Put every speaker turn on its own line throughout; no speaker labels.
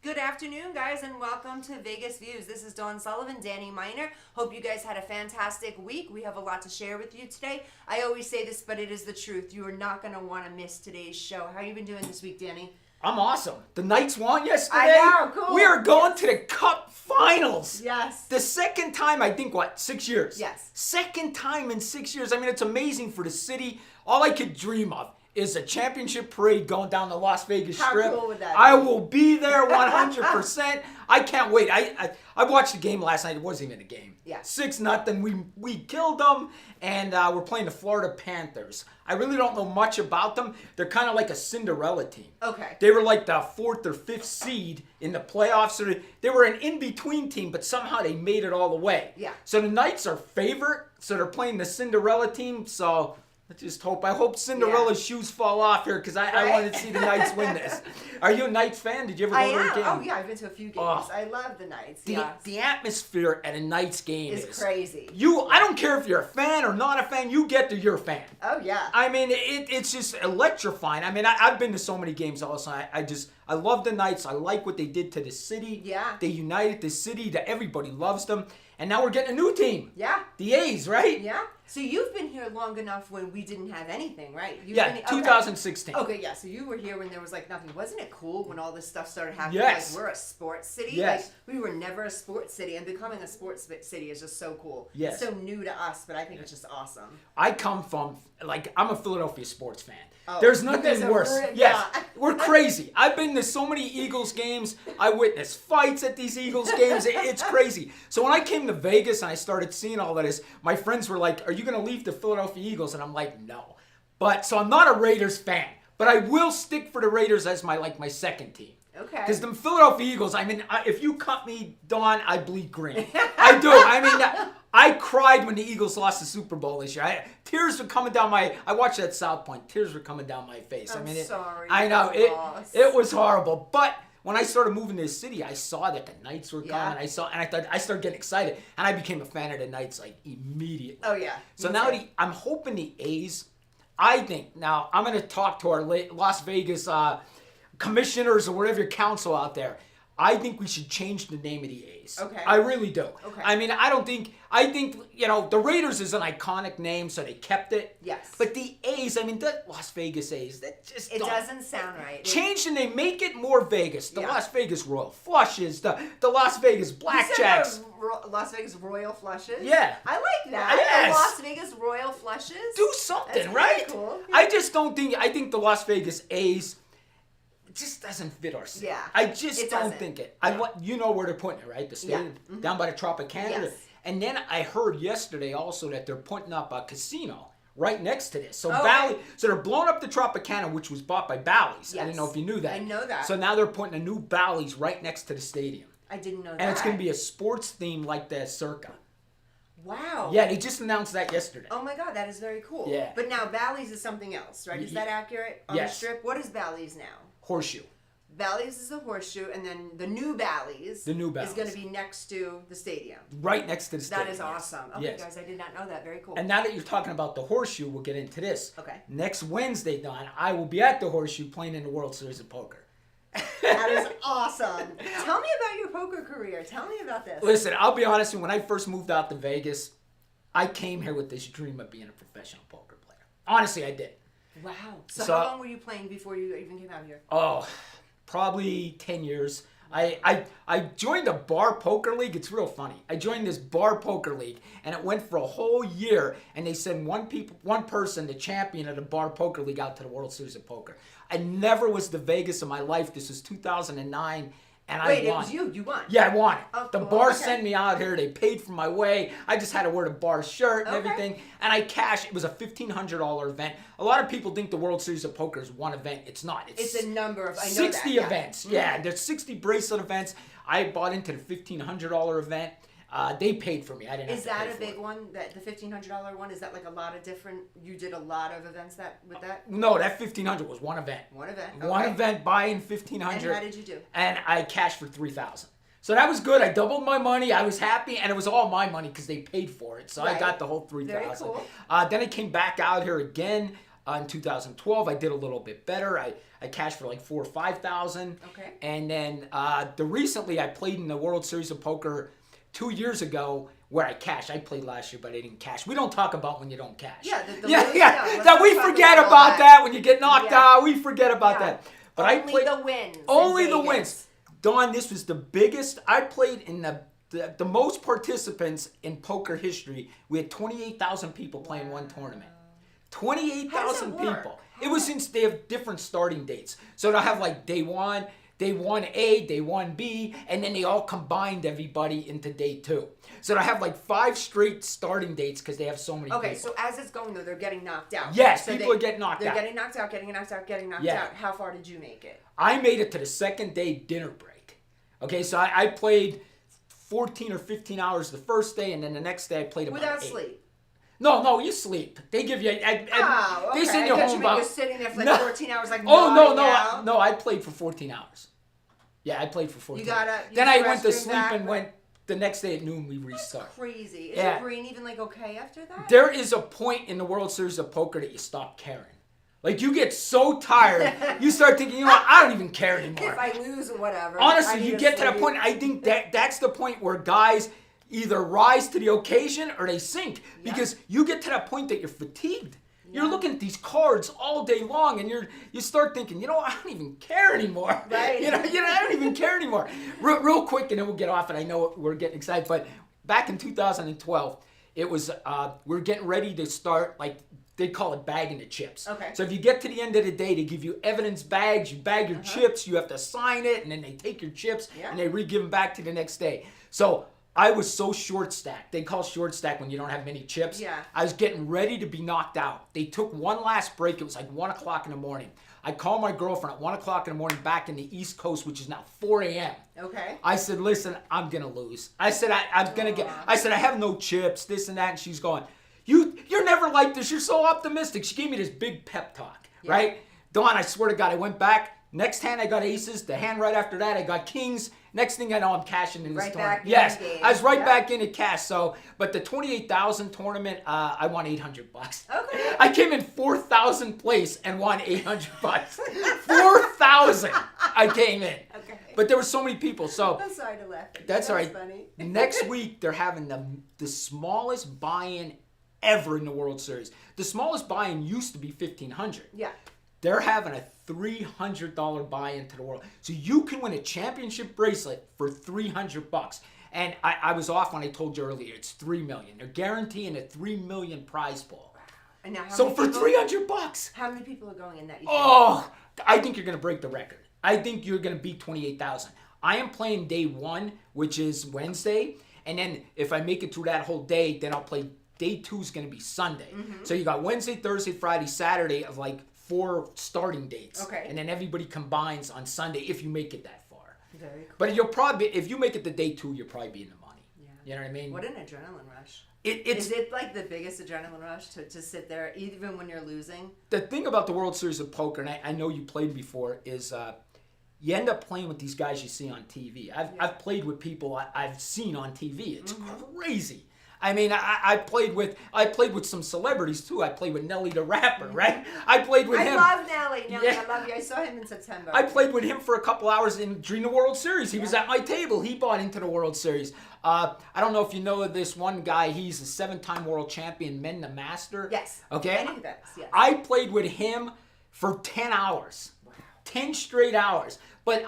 Good afternoon, guys, and welcome to Vegas Views. This is Dawn Sullivan, Danny Miner. Hope you guys had a fantastic week. We have a lot to share with you today. I always say this, but it is the truth. You are not going to want to miss today's show. How you been doing this week, Danny?
I'm awesome. The Knights won yesterday.
I know, cool.
We are going to the Cup Finals.
Yes.
The second time, I think, 6 years?
Yes.
Second time in 6 years. I mean, it's amazing for the city. All I could dream of is a championship parade going down the Las Vegas Strip.
How cool would that be?
I will be there 100%. I can't wait. I watched the game last night. It wasn't even a game.
Yeah.
6-0. We killed them, and we're playing the Florida Panthers. I really don't know much about them. They're kind of like a Cinderella team.
Okay.
They were like the 4th or 5th seed in the playoffs. So they were an in-between team, but somehow they made it all the way.
Yeah.
So the Knights are favorite, so they're playing the Cinderella team. So I hope Cinderella's shoes fall off here because I want to see the Knights win this. Are you a Knights fan? Did you ever go to a game?
Oh, yeah, I've been to a few games. I love the Knights.
The atmosphere at a Knights game is
crazy.
I don't care if you're a fan or not a fan. You get there, you're a fan.
Oh, yeah.
I mean, it's just electrifying. I mean, I've been to so many games also. I love the Knights. I like what they did to the city.
Yeah.
They united the city. Everybody loves them. And now we're getting a new team.
Yeah.
The A's, right?
Yeah. So you've been here long enough when we didn't have anything, right?
2016.
Okay, yeah. So you were here when there was like nothing. Wasn't it cool when all this stuff started happening?
Yes.
Like we're a sports city.
Yes.
Like we were never a sports city, and becoming a sports city is just so cool.
Yes.
It's so new to us, but I think it's just awesome.
I come from, I'm a Philadelphia sports fan.
Oh,
There's nothing worse.
Yeah.
We're crazy. I've been to so many Eagles games. I witnessed fights at these Eagles games. It's crazy. So when I came to Vegas and I started seeing all of this, my friends were like, "Are you going to leave the Philadelphia Eagles?" And I'm like, "No." So I'm not a Raiders fan, but I will stick for the Raiders as my second team.
Okay.
Because the Philadelphia Eagles, I mean, if you cut me, Dawn, I bleed green. I do. I mean, I cried when the Eagles lost the Super Bowl this year. Tears were coming down I watched that South Point. Tears were coming down my face.
I'm sorry.
I know. It was horrible. But when I started moving to the city, I saw that the Knights were coming. I started getting excited. And I became a fan of the Knights, immediately.
Oh, yeah.
So now I'm hoping the A's, I think, now I'm going to talk to our Las Vegas commissioners or whatever your council out there. I think we should change the name of the A's.
Okay.
I really do.
Okay.
I mean, I think, the Raiders is an iconic name, so they kept it.
Yes.
But the A's, I mean, the Las Vegas A's, that just
It doesn't sound right.
Change the name, make it more Vegas. The
Yeah.
Las Vegas Royal Flushes, the Las Vegas Blackjacks.
You said Las Vegas Royal Flushes?
Yeah.
I like that.
Yes.
The Las Vegas Royal Flushes?
Do something,
That's
right?
pretty cool.
I think the Las Vegas A's just doesn't fit our city.
Yeah.
I just
It
don't
doesn't.
think it.
Yeah.
You know where they're putting it, right? The stadium down by the Tropicana.
Yes.
And then I heard yesterday also that they're putting up a casino right next to this. So
Okay.
So they're blowing up the Tropicana, which was bought by Bally's. I
Yes.
didn't know if you knew that.
I know that.
So now they're putting a new Bally's right next to the stadium.
I didn't know that.
And it's going to be a sports theme like the Circa.
Wow.
Yeah, they just announced that yesterday.
Oh my God, that is very cool.
Yeah.
But now Bally's is something else, right? Is that accurate on
Yes.
the strip? What is Bally's now?
Horseshoe.
Bally's is the horseshoe, and then the new Bally's, is
Bally's.
going to be next to the stadium.
Right next to the stadium.
That is awesome. Okay,
Yes.
guys, I did not know that. Very cool.
And now that you're talking about the Horseshoe, we'll get into this.
Okay.
Next Wednesday, Don, I will be at the Horseshoe playing in the World Series of Poker.
That is awesome. Tell me about your poker career. Tell me about this.
Listen, I'll be honest with you. When I first moved out to Vegas, I came here with this dream of being a professional poker player. Honestly, I did.
Wow. So
So-
how long were you playing before you even came out here?
Oh, probably 10 years. I joined a bar poker league. It's real funny. I joined this bar poker league, and it went for a whole year. And they sent one person, the champion of the bar poker league, out to the World Series of Poker. I never was to Vegas in my life. This was 2009, and
Wait,
I
it
won.
was you. You won.
Yeah, I won it.
Oh,
The
cool.
bar
Okay.
sent me out here. They paid for my way. I just had to wear the bar shirt and
Okay.
everything. And I cashed. It was a $1,500 event. A lot of people think the World Series of Poker is one event. It's not.
It's a number of. I know
60
that, yeah.
events. Yeah, there's 60 bracelet events. I bought into the $1,500 event. They paid for me. I didn't.
Is
have to
that
pay
a
for
big
it.
one? That the $1,500 one? Is that like a lot of different? You did a lot of events with that.
No, that $1,500 was one event.
One event.
One
okay.
event, buying
And
$1,500.
how did you do?
And I cashed for $3,000. So that was good. I doubled my money. I was happy, and it was all my money because they paid for it. So I
Right.
got the whole $3,000.
Very cool.
Then I came back out here again in 2012. I did a little bit better. I cashed for like $4,000 or $5,000.
Okay.
And then recently I played in the World Series of Poker 2 years ago where I cashed. I played last year, but I didn't cash. We don't talk about when you don't cash.
Yeah, the
yeah.
lose- yeah, let's
That
not
we
talk
forget
about all
about
that.
when you get knocked
Yeah.
out. We forget about
Yeah.
that. But I
Only
played
the wins. in
only the
Vegas.
wins. Dawn, this was the biggest. I played in the most participants in poker history. We had 28,000 people playing one tournament. 28,000
How does it work?
people. It was since they have different starting dates. So they'll have like day 1, day 1A, day 1B, and then they all combined everybody into day 2. So they'll have like 5 straight starting dates because they have so many
Okay,
people.
so as it's going though, they're getting knocked out.
Yes,
So
people are getting knocked
they're
out.
getting knocked out, getting knocked out, getting knocked
Yeah.
out. How far did you make it?
I made it to the second day dinner break. Okay, so I played 14 or 15 hours the first day, and then the next day I played about
Without
8.
sleep.
No, you sleep. They give you.
Oh, okay.
They send
I
you
thought
home
you meant
about.
you're sitting there for like
No.
14 hours, like
Oh no,
nodding out.
no! I played for 14 hours. Yeah, I played for 14.
You gotta-
hours.
you
Then I
use
went to
restroom
sleep
back,
and
but-
went the next day at noon. We restart.
Crazy. Is
Yeah.
your brain even like okay after that?
There is a point in the World Series of Poker that you stop caring. Like you get so tired, you start thinking, you know what? I don't even care anymore.
If I lose, whatever. I
Honestly,
need
you
to
get to that
sleep.
point. I think that's the point where guys either rise to the occasion or they sink because you get to that point that you're fatigued. You're looking at these cards all day long, and you start thinking, you know, I don't even care anymore.
Right.
You know, I don't even care anymore. Real quick, and then we'll get off. And I know we're getting excited, but back in 2012, it was we're getting ready to start like. They call it bagging the chips.
Okay.
So if you get to the end of the day, they give you evidence bags. You bag your chips. You have to sign it, and then they take your chips
Yeah.
and they re-give them back to the next day. So I was so short stacked. They call short stack when you don't have many chips.
Yeah.
I was getting ready to be knocked out. They took one last break. It was like 1 o'clock in the morning. I called my girlfriend at 1 o'clock in the morning back in the East Coast, which is now 4 a.m.
Okay.
I said, listen, I'm going to lose. I said, I'm going to I said, I have no chips, this and that. And she's going, you're never like this. You're so optimistic. She gave me this big pep talk, right? Dawn, I swear to God, I went back. Next hand, I got aces. The hand right after that, I got kings. Next thing I know, I'm cashing in this
Right
tournament.
back in
Yes,
the game.
I was right
Yeah.
back in the cash. So, but the 28,000 tournament, I won $800.
Okay.
I came in 4,000 place and won $800. 4,000 I came in.
Okay.
But there were so many people. So
I'm sorry to laugh.
That's all right.
Funny.
Next week, they're having the smallest buy-in ever in the World Series. The smallest buy-in used to be $1,500.
Yeah.
They're having a $300 buy-in to the world. So you can win a championship bracelet for $300. And I was off when I told you earlier. It's $3 million. They're guaranteeing a $3 million prize pool.
And now
So for $300.
How many people are going in that?
Oh, I think you're going to break the record. I think you're going to beat 28,000. I am playing day 1, which is Wednesday. And then if I make it through that whole day, then I'll play day 2 is going to be Sunday. Mm-hmm. So you got Wednesday, Thursday, Friday, Saturday of like 4 starting dates.
Okay.
And then everybody combines on Sunday if you make it that far.
Very cool.
But you'll probably, if you make it to day 2, you'll probably be in the money. Yeah. You know what I mean?
What an adrenaline rush.
Is
it like the biggest adrenaline rush to sit there even when you're losing?
The thing about the World Series of Poker, and I know you played before, is you end up playing with these guys you see on TV. I've played with people I've seen on TV. It's crazy. I mean, I played with some celebrities too. I played with Nelly the rapper, right? I played with him.
I love Nelly. Yeah. I love you. I saw him in September.
I played with him for a couple hours during the World Series. He was at my table. He bought into the World Series. I don't know if you know this one guy. He's a 7-time world champion, men the master.
Yes.
Okay.
I knew that. Yes.
I played with him for 10 hours. Wow. 10 straight hours. But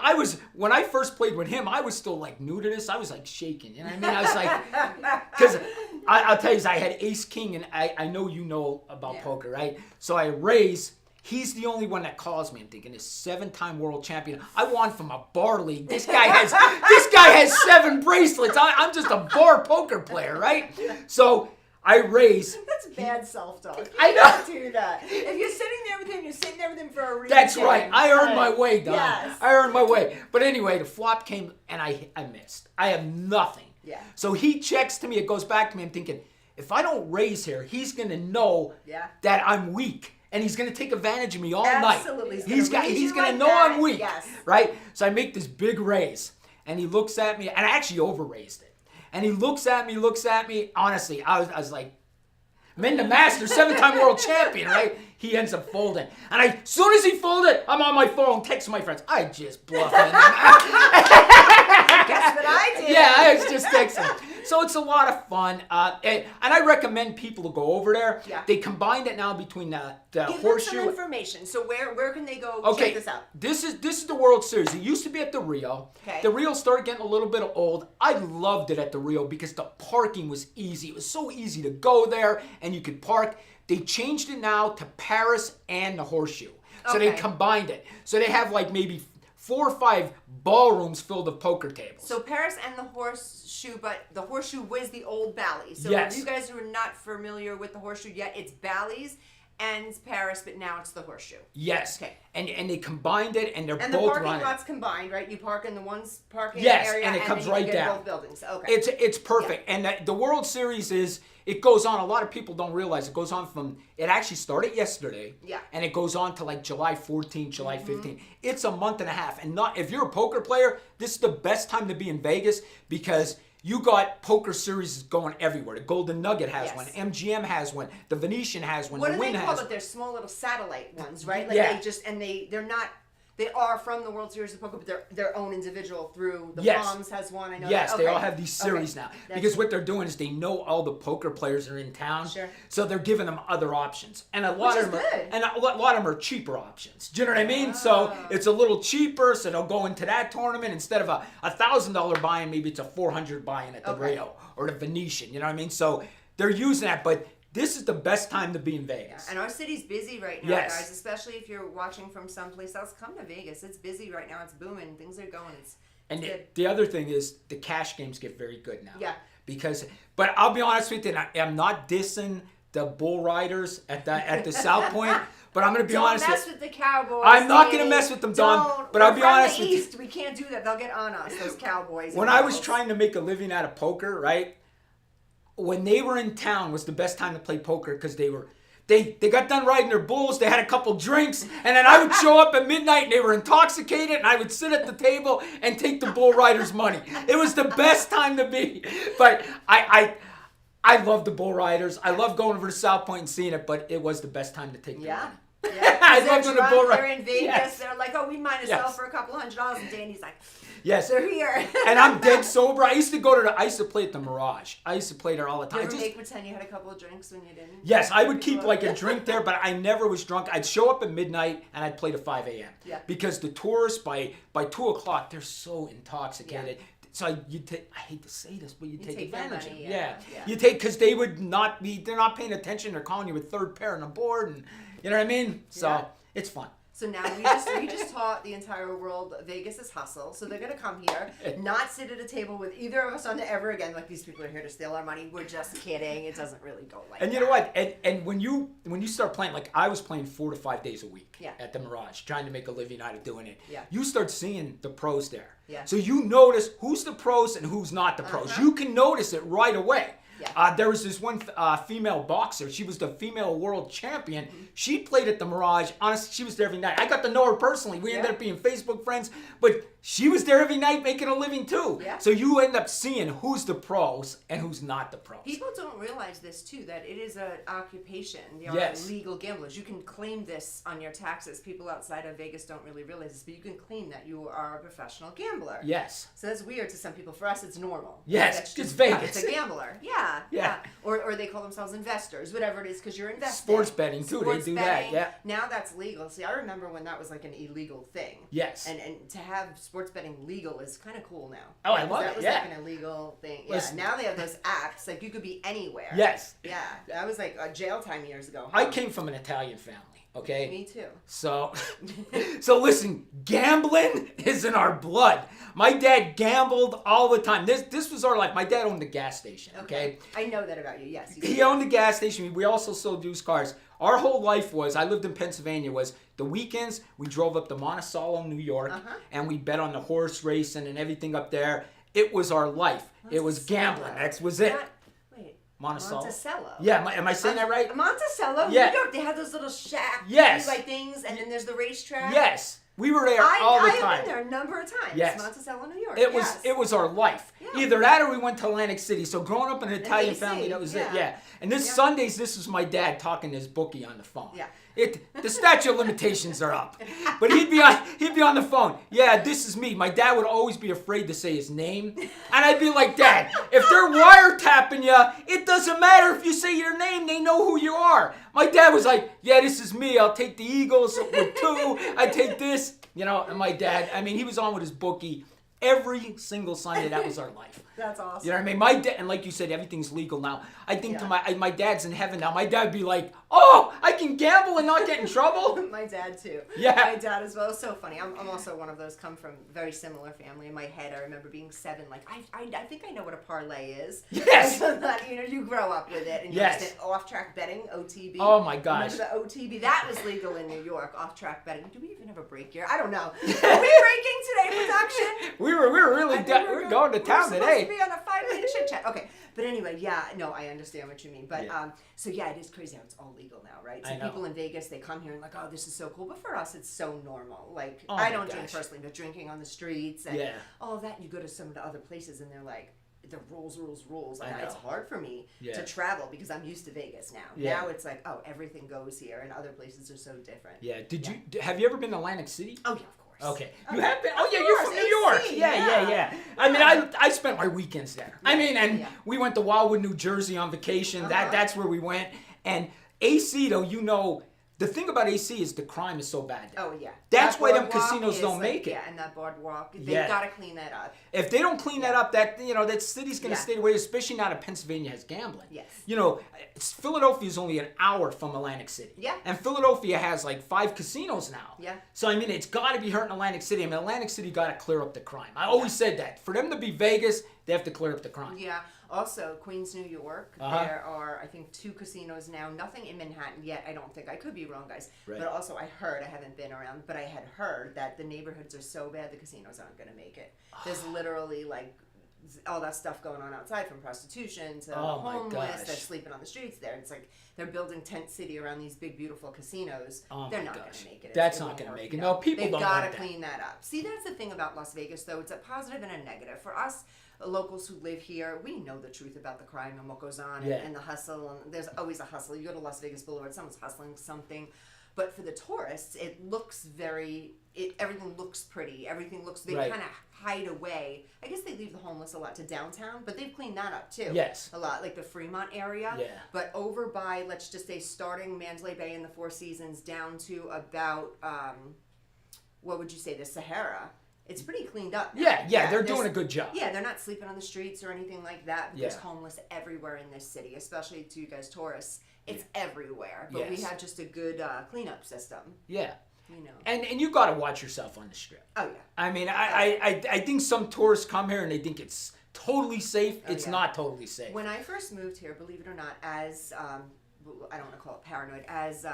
when I first played with him, I was still like new to this. I was like shaking. You know what I mean? I was like, because I'll tell you, I had ace king, and I know you know about poker, right? So I raise. He's the only one that calls me. I'm thinking, this 7-time world champion. I won from a bar league. This guy has 7 bracelets. I'm just a bar poker player, right? So I raise.
That's bad self-talk.
I know.
Do that. If you're sitting there with him, you're sitting there with him for a reason.
That's right. I earned my way, Don.
Yes.
I earned my way. But anyway, the flop came, and I missed. I have nothing.
Yeah.
So he checks to me. It goes back to me. I'm thinking, if I don't raise here, he's going to know that I'm weak. And he's going to take advantage of me all night.
Absolutely.
He's going to know I'm weak. Yes. Right? So I make this big raise. And he looks at me. And I actually over-raised it. And he looks at me. Honestly, I was like, men the master, 7-time world champion, right? He ends up folding. And as soon as he folded, I'm on my phone texting my friends. I just bluffed him.
Guess what I did?
Yeah, I was just texting. So it's a lot of fun. And I recommend people to go over there. Yeah. They combined it now between the horseshoe.
Give them some information. So where can they go check this out?
This is the World Series. It used to be at the Rio.
Okay.
The Rio started getting a little bit old. I loved it at the Rio because the parking was easy. It was so easy to go there and you could park. They changed it now to Paris and the horseshoe. So they combined it. So they have like maybe 4 or 5 ballrooms filled with poker tables.
So Paris and the horseshoe, but the horseshoe was the old Bally's. So
yes.
for you guys who are not familiar with the horseshoe yet, it's Bally's and Paris, but now it's the horseshoe.
Yes. Okay. And they combined it, and they're both running.
And the parking lot's combined, right? You park in the one parking
yes,
area,
and it comes right down.
Both buildings. Okay.
It's perfect. Yeah. And the World Series it goes on. A lot of people don't realize it goes on it actually started yesterday.
Yeah.
And it goes on to like July 14th, July 15th. It's a month and a half. And if you're a poker player, this is the best time to be in Vegas because you got poker series going everywhere. The Golden Nugget has one. MGM has one. The Venetian has one.
What
the
do
Wynn
they
has
call
one.
it? They're small little satellite ones, right? Like
yeah.
they're not. They are from the World Series of Poker, but they're their own individual through the
yes.
Palms has one. I know.
Yes,
that.
they all have these series now because what they're doing is they know all the poker players are in town, so they're giving them other options, and a lot of them are cheaper options. Do you know what I mean? So it's a little cheaper, so they'll go into that tournament instead of a $1,000 buy-in, maybe it's a $400 buy-in at the Rio or the Venetian. You know what I mean? So they're using that, but. This is the best time to be in Vegas.
Yeah. And our city's busy right now, guys, especially if you're watching from someplace else. Come to Vegas. It's busy right now. It's booming. Things are going.
And the other thing is the cash games get very good now. Yeah. But I'll be honest with you, I'm not dissing the bull riders at the South Point, but I'm going to be honest with you.
Don't mess with the Cowboys.
I'm not going to mess with them, Don, but I'll be honest with you.
East, we can't do that. They'll get on us, those Cowboys.
When I was trying to make a living out of poker, right? When they were in town was the best time to play poker because they got done riding their bulls, they had a couple drinks, and then I would show up at midnight and they were intoxicated and I would sit at the table and take the bull riders' money. It was the best time to be. But I love the bull riders. I love going over to South Point and seeing it, but it was the best time to take the money.
Yeah.
I
They're
love when the
drunk,
bull
they're
ride.
in Vegas.
Yes.
They're like, oh, we might as
Yes.
well for a couple $100. And Danny's like,
Yes.
they're here.
And I'm dead sober. I used to play at the Mirage. I used to play there all the
You
time.
ever make pretend you had a couple of drinks when you didn't?
Yes, I would keep like a drink there, but I never was drunk. I'd show up at midnight and I'd play to 5 a.m.
Yeah.
Because the tourists by 2 o'clock they're so intoxicated.
Yeah.
So I hate to say this, but you take
take their
advantage of
money,
them.
yeah.
You take, because they're not paying attention. They're calling you a third pair on the board, and you know what I mean. So
Yeah.
it's fun.
So now we just taught the entire world Vegas is hustle. So they're gonna come here, not sit at a table with either of us on it ever again. Like, these people are here to steal our money. We're just kidding. It doesn't really go like that.
And you know what? And when you start playing, like I was playing 4 to 5 days a week at the Mirage, trying to make a living out of doing it.
Yeah.
You start seeing the pros there.
Yeah.
So you notice who's the pros and who's not the pros. You can notice it right away.
Yeah.
There was this one female boxer. She was the female world champion. She played at the Mirage. Honestly, she was there every night. I got to know her personally. We ended up being Facebook friends. But she was there every night making a living too.
Yeah.
So you end up seeing who's the pros and who's not the pros.
People don't realize this too, that it is an occupation. They are
Yes.
legal gamblers. You can claim this on your taxes. People outside of Vegas don't really realize this, but you can claim that you are a professional gambler.
Yes.
So that's weird to some people. For us, it's normal.
Yes,
That's
it's
just,
Vegas.
It's a gambler. Yeah.
Yeah.
Or they call themselves investors, whatever it is, because you're investing.
Sports betting too.
Sports
They do
betting,
that. Yeah.
Now that's legal. See, I remember when that was like an illegal thing.
Yes.
And to have sports betting legal is kind of cool now.
Oh, I
Because
love
that
it,
was
yeah.
like an illegal thing. Yeah.
Listen.
Now they have those apps. Like, you could be anywhere.
Yes.
Yeah. That was like a jail time years ago.
I came from an Italian family. Okay.
Me too.
So listen, gambling is in our blood. My dad gambled all the time. This was our life. My dad owned the gas station. Okay.
I know that about you. Yes. You
He owned the gas station. We also sold used cars. Our whole life was, I lived in Pennsylvania, was the weekends we drove up to Monticello, New York, and we bet on the horse racing and everything up there. It was our life. It was gambling. That was it.
Wait.
Monticello.
Monticello.
Yeah, am I saying that right?
Monticello?
Yeah.
New York, they have those little shack
Yes.
like things, and then there's the racetrack.
Yes. We were there all the time.
I've been there a number of times.
Yes.
Monticello, New York.
It was our life.
Yeah.
Either that or we went to Atlantic City. So growing up in an Italian
AC,
family, that was it.
yeah.
Yeah. And this Sundays, this was my dad talking to his bookie on the phone.
Yeah.
The statute of limitations are up. But he'd be on the phone. Yeah, this is me. My dad would always be afraid to say his name. And I'd be like, Dad, if they're wiretapping you, it doesn't matter if you say your name, they know who you are. My dad was like, yeah, this is me. I'll take the Eagles with 2. I take this. You know, and my dad, I mean, he was on with his bookie every single Sunday. That was our life.
That's awesome.
You know what I mean? My dad, and like you said, everything's legal now. I think to my dad's in heaven now. My dad would be like, oh, I can gamble and not get in trouble.
My dad too.
Yeah.
My dad as well. It's so funny. I'm also one of those, come from very similar family. In my head, I remember being 7. Like, I think I know what a parlay is.
Yes.
You know, you grow up with it, and you
Yes.
understand off-track betting, OTB.
Oh my gosh.
Remember the OTB? That was legal in New York. Off-track betting. Do we even have a break here? I don't know. Are we breaking today, production?
We were really
I think
we're going to town
we're
today.
supposed to be on a 5-minute chit chat. Okay, but anyway, yeah, no, I understand what you mean. But so yeah, it is crazy how it's all legal now, right? So
I know.
people in Vegas, they come here and like, oh, this is so cool. But for us, it's so normal. Like,
Oh
I
my
don't drink
gosh.
personally, but drinking on the streets and
Yeah.
all of that. You go to some of the other places and they're like, the rules.
I
And
know.
it's hard for me
Yeah.
to travel because I'm used to Vegas now.
Yeah.
Now it's like, oh, everything goes here, and other places are so different.
Yeah. Have you ever been to Atlantic City?
Oh yeah, of course.
Okay.
Oh,
You have been? Oh
of
yeah, you're
course,
from New York.
AC,
Yeah. I mean, I spent my weekends there. I mean, and
Yeah.
we went to Wildwood, New Jersey on vacation. That's where we went. And AC though, you know, the thing about AC is the crime is so bad there.
Oh yeah.
That's
That
why them
boardwalk
casinos
is
don't
like-
make it.
Yeah, and that boardwalk, they've
Yeah.
got to clean that up.
If they don't clean that up, that that city's gonna
Yeah.
stay away, especially now that Pennsylvania has gambling.
Yes.
You know, Philadelphia is only an hour from Atlantic City.
Yeah.
And Philadelphia has like 5 casinos now.
Yeah.
So I mean, it's got to be hurting Atlantic City. I mean, Atlantic City got to clear up the crime. I always said that for them to be Vegas, they have to clear up the crime.
Yeah. Also, Queens, New York, there are, I think, 2 casinos now. Nothing in Manhattan yet, I don't think. I could be wrong, guys.
Right.
But also, I haven't been around, but I had heard that the neighborhoods are so bad the casinos aren't going to make it. There's literally, like, all that stuff going on outside, from prostitution to
Oh, my
homeless.
gosh.
They're sleeping on the streets there. It's like they're building tent city around these big, beautiful casinos.
Oh,
they're
my
not going
gosh.
to make it.
That's
It
not
won't
gonna
work.
make it. No, people
They've
don't
got to
want that.
clean that up. See, that's the thing about Las Vegas, though. It's a positive and a negative. For us locals who live here, we know the truth about the crime and what goes on
Yeah.
and the hustle. And there's always a hustle. You go to Las Vegas Boulevard, someone's hustling something. But for the tourists, it looks everything looks pretty. Everything looks, they
Right.
kind of hide away. I guess they leave the homeless a lot to downtown, but they've cleaned that up too.
Yes.
A lot, like the Fremont area.
Yeah.
But over by, let's just say, starting Mandalay Bay and the Four Seasons down to about, what would you say, the Sahara. It's pretty cleaned up now.
Yeah, they're doing a good job.
Yeah, they're not sleeping on the streets or anything like that. There's
Yeah.
homeless everywhere in this city, especially to you guys tourists. It's everywhere. But we
Yes.
have just a good cleanup system,
Yeah.
you know.
And you got to watch yourself on the Strip.
Oh, yeah.
I mean, I think some tourists come here and they think it's totally safe. It's
yeah.
not totally safe.
When I first moved here, believe it or not, as, I don't want to call it paranoid, as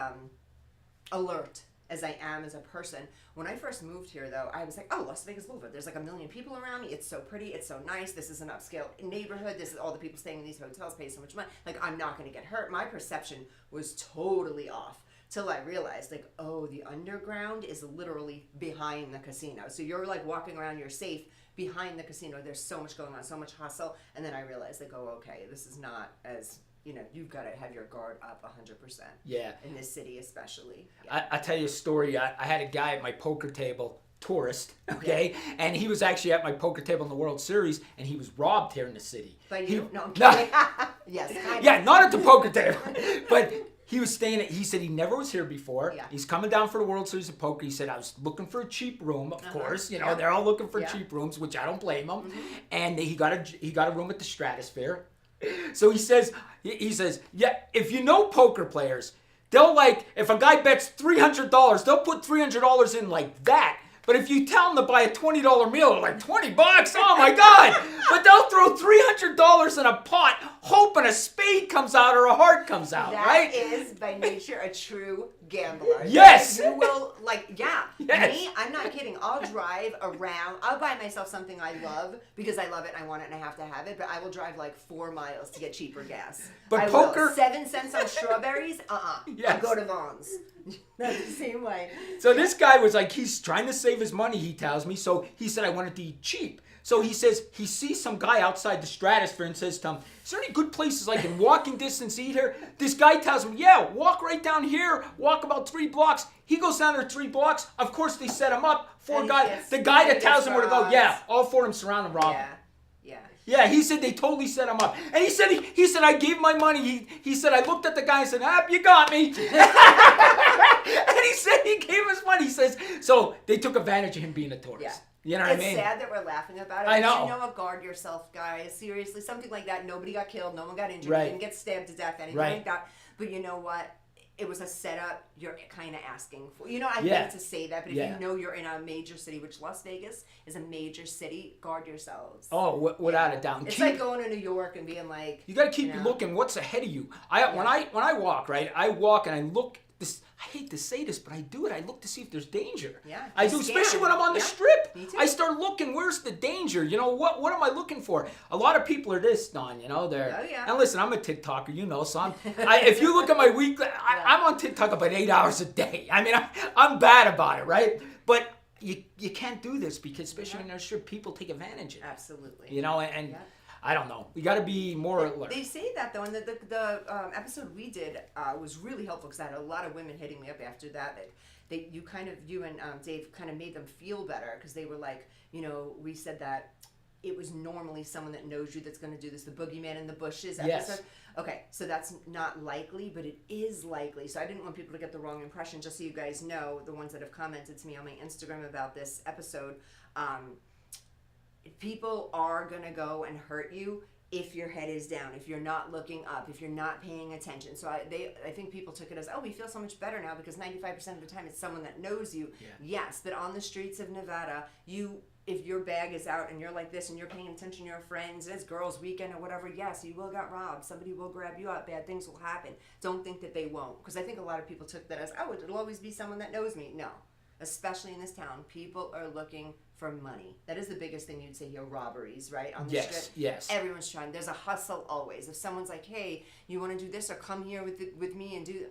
alert as I am as a person. When I first moved here, though, I was like, oh, Las Vegas Boulevard. There's like a million people around me. It's so pretty. It's so nice. This is an upscale neighborhood. This is all the people staying in these hotels pay so much money. Like, I'm not going to get hurt. My perception was totally off till I realized, like, oh, the underground is literally behind the casino. So you're like walking around, you're safe behind the casino. There's so much going on, so much hustle. And then I realized, like, oh, okay, this is not as... You know, you've got to have your guard up 100%.
Yeah.
In this city, especially. Yeah.
I tell you a story. I had a guy at my poker table, tourist, okay? Yeah. And he was actually at my poker table in the World Series, and he was robbed here in the city.
But you no, I'm kidding. Yes.
Yeah, not at the poker table. But he was staying he said he never was here before.
Yeah.
He's coming down for the World Series of Poker. He said, I was looking for a cheap room, of course. You know, they're all looking for cheap rooms, which I don't blame them. Mm-hmm. And he got a room at the Stratosphere. So he says, yeah, if you know poker players, they'll like, if a guy bets $300, they'll put $300 in like that. But if you tell them to buy a $20 meal, they're like, $20? Oh my God. But they'll throw $300 in a pot, hoping a spade comes out or a heart comes out, right?
That is, by nature, a true gambler.
Yes.
You will, like, yeah.
Yes.
Me, I'm not kidding. I'll drive around. I'll buy myself something I love because I love it and I want it and I have to have it. But I will drive like 4 miles to get cheaper gas.
But
I
poker...
will. 7 cents on strawberries?
Yes.
I'll go to Vaughn's. That's the same way.
So this guy was like, he's trying to save his money, he tells me. So he said, I wanted to eat cheap. So he says, he sees some guy outside the Stratosphere and says to him, is there any good places like in walking distance to eat here? This guy tells him, yeah, walk right down here, walk about 3 blocks. He goes down there 3 blocks. Of course, they set him up. 4 guys. The guy that tells him where to go, yeah, all 4 of them surround him, rob him.
Yeah.
Yeah, he said they totally set him up. And he said, I gave my money. He said, I looked at the guy and said, you got me. And he said he gave his money. He says, so they took advantage of him being a tourist.
Yeah.
You know what I mean?
It's sad that we're laughing about it.
I know.
But you know what? Guard yourself, guys. Seriously, something like that. Nobody got killed. No one got injured.
Right.
You didn't get stabbed to death. Anything like that. But you know what? It was a setup. You're kind of asking for. You know, I hate to say that, but if you know you're in a major city, which Las Vegas is a major city, guard yourselves.
Oh, without a doubt.
It's like going to New York and being like.
You got to keep looking. What's ahead of you? When I walk, right? I walk and I look. I hate to say this, but I do it. I look to see if there's danger.
Yeah.
I do, especially when I'm on the strip.
Me too.
I start looking, where's the danger? You know, what am I looking for? A lot of people are this, Don, you know, they're...
Oh, yeah.
And listen, I'm a TikToker, you know, so if you look at my weekly, I'm on TikTok about 8 hours a day. I mean, I'm bad about it, right? But you can't do this because, especially when there's strip, people take advantage of it.
Absolutely.
You know, and... Yeah. I don't know. We got to be more alert.
They say that though, and the episode we did was really helpful because I had a lot of women hitting me up after that. You and Dave kind of made them feel better because they were like, you know, we said that it was normally someone that knows you that's going to do this, the boogeyman in the bushes episode.
Yes.
Okay, so that's not likely, but it is likely. So I didn't want people to get the wrong impression. Just so you guys know, the ones that have commented to me on my Instagram about this episode. People are going to go and hurt you if your head is down, if you're not looking up, if you're not paying attention. So I think people took it as, oh, we feel so much better now because 95% of the time it's someone that knows you. Yeah. Yes, but on the streets of Nevada, if your bag is out and you're like this and you're paying attention to your friends, and it's girls' weekend or whatever, yes, you will get robbed. Somebody will grab you up. Bad things will happen. Don't think that they won't. Because I think a lot of people took that as, oh, it'll always be someone that knows me. No. Especially in this town, people are looking for money. That is the biggest thing you'd say here, robberies, right? On the strip.
Yes.
Everyone's trying. There's a hustle always. If someone's like, hey, you want to do this or come here with me and do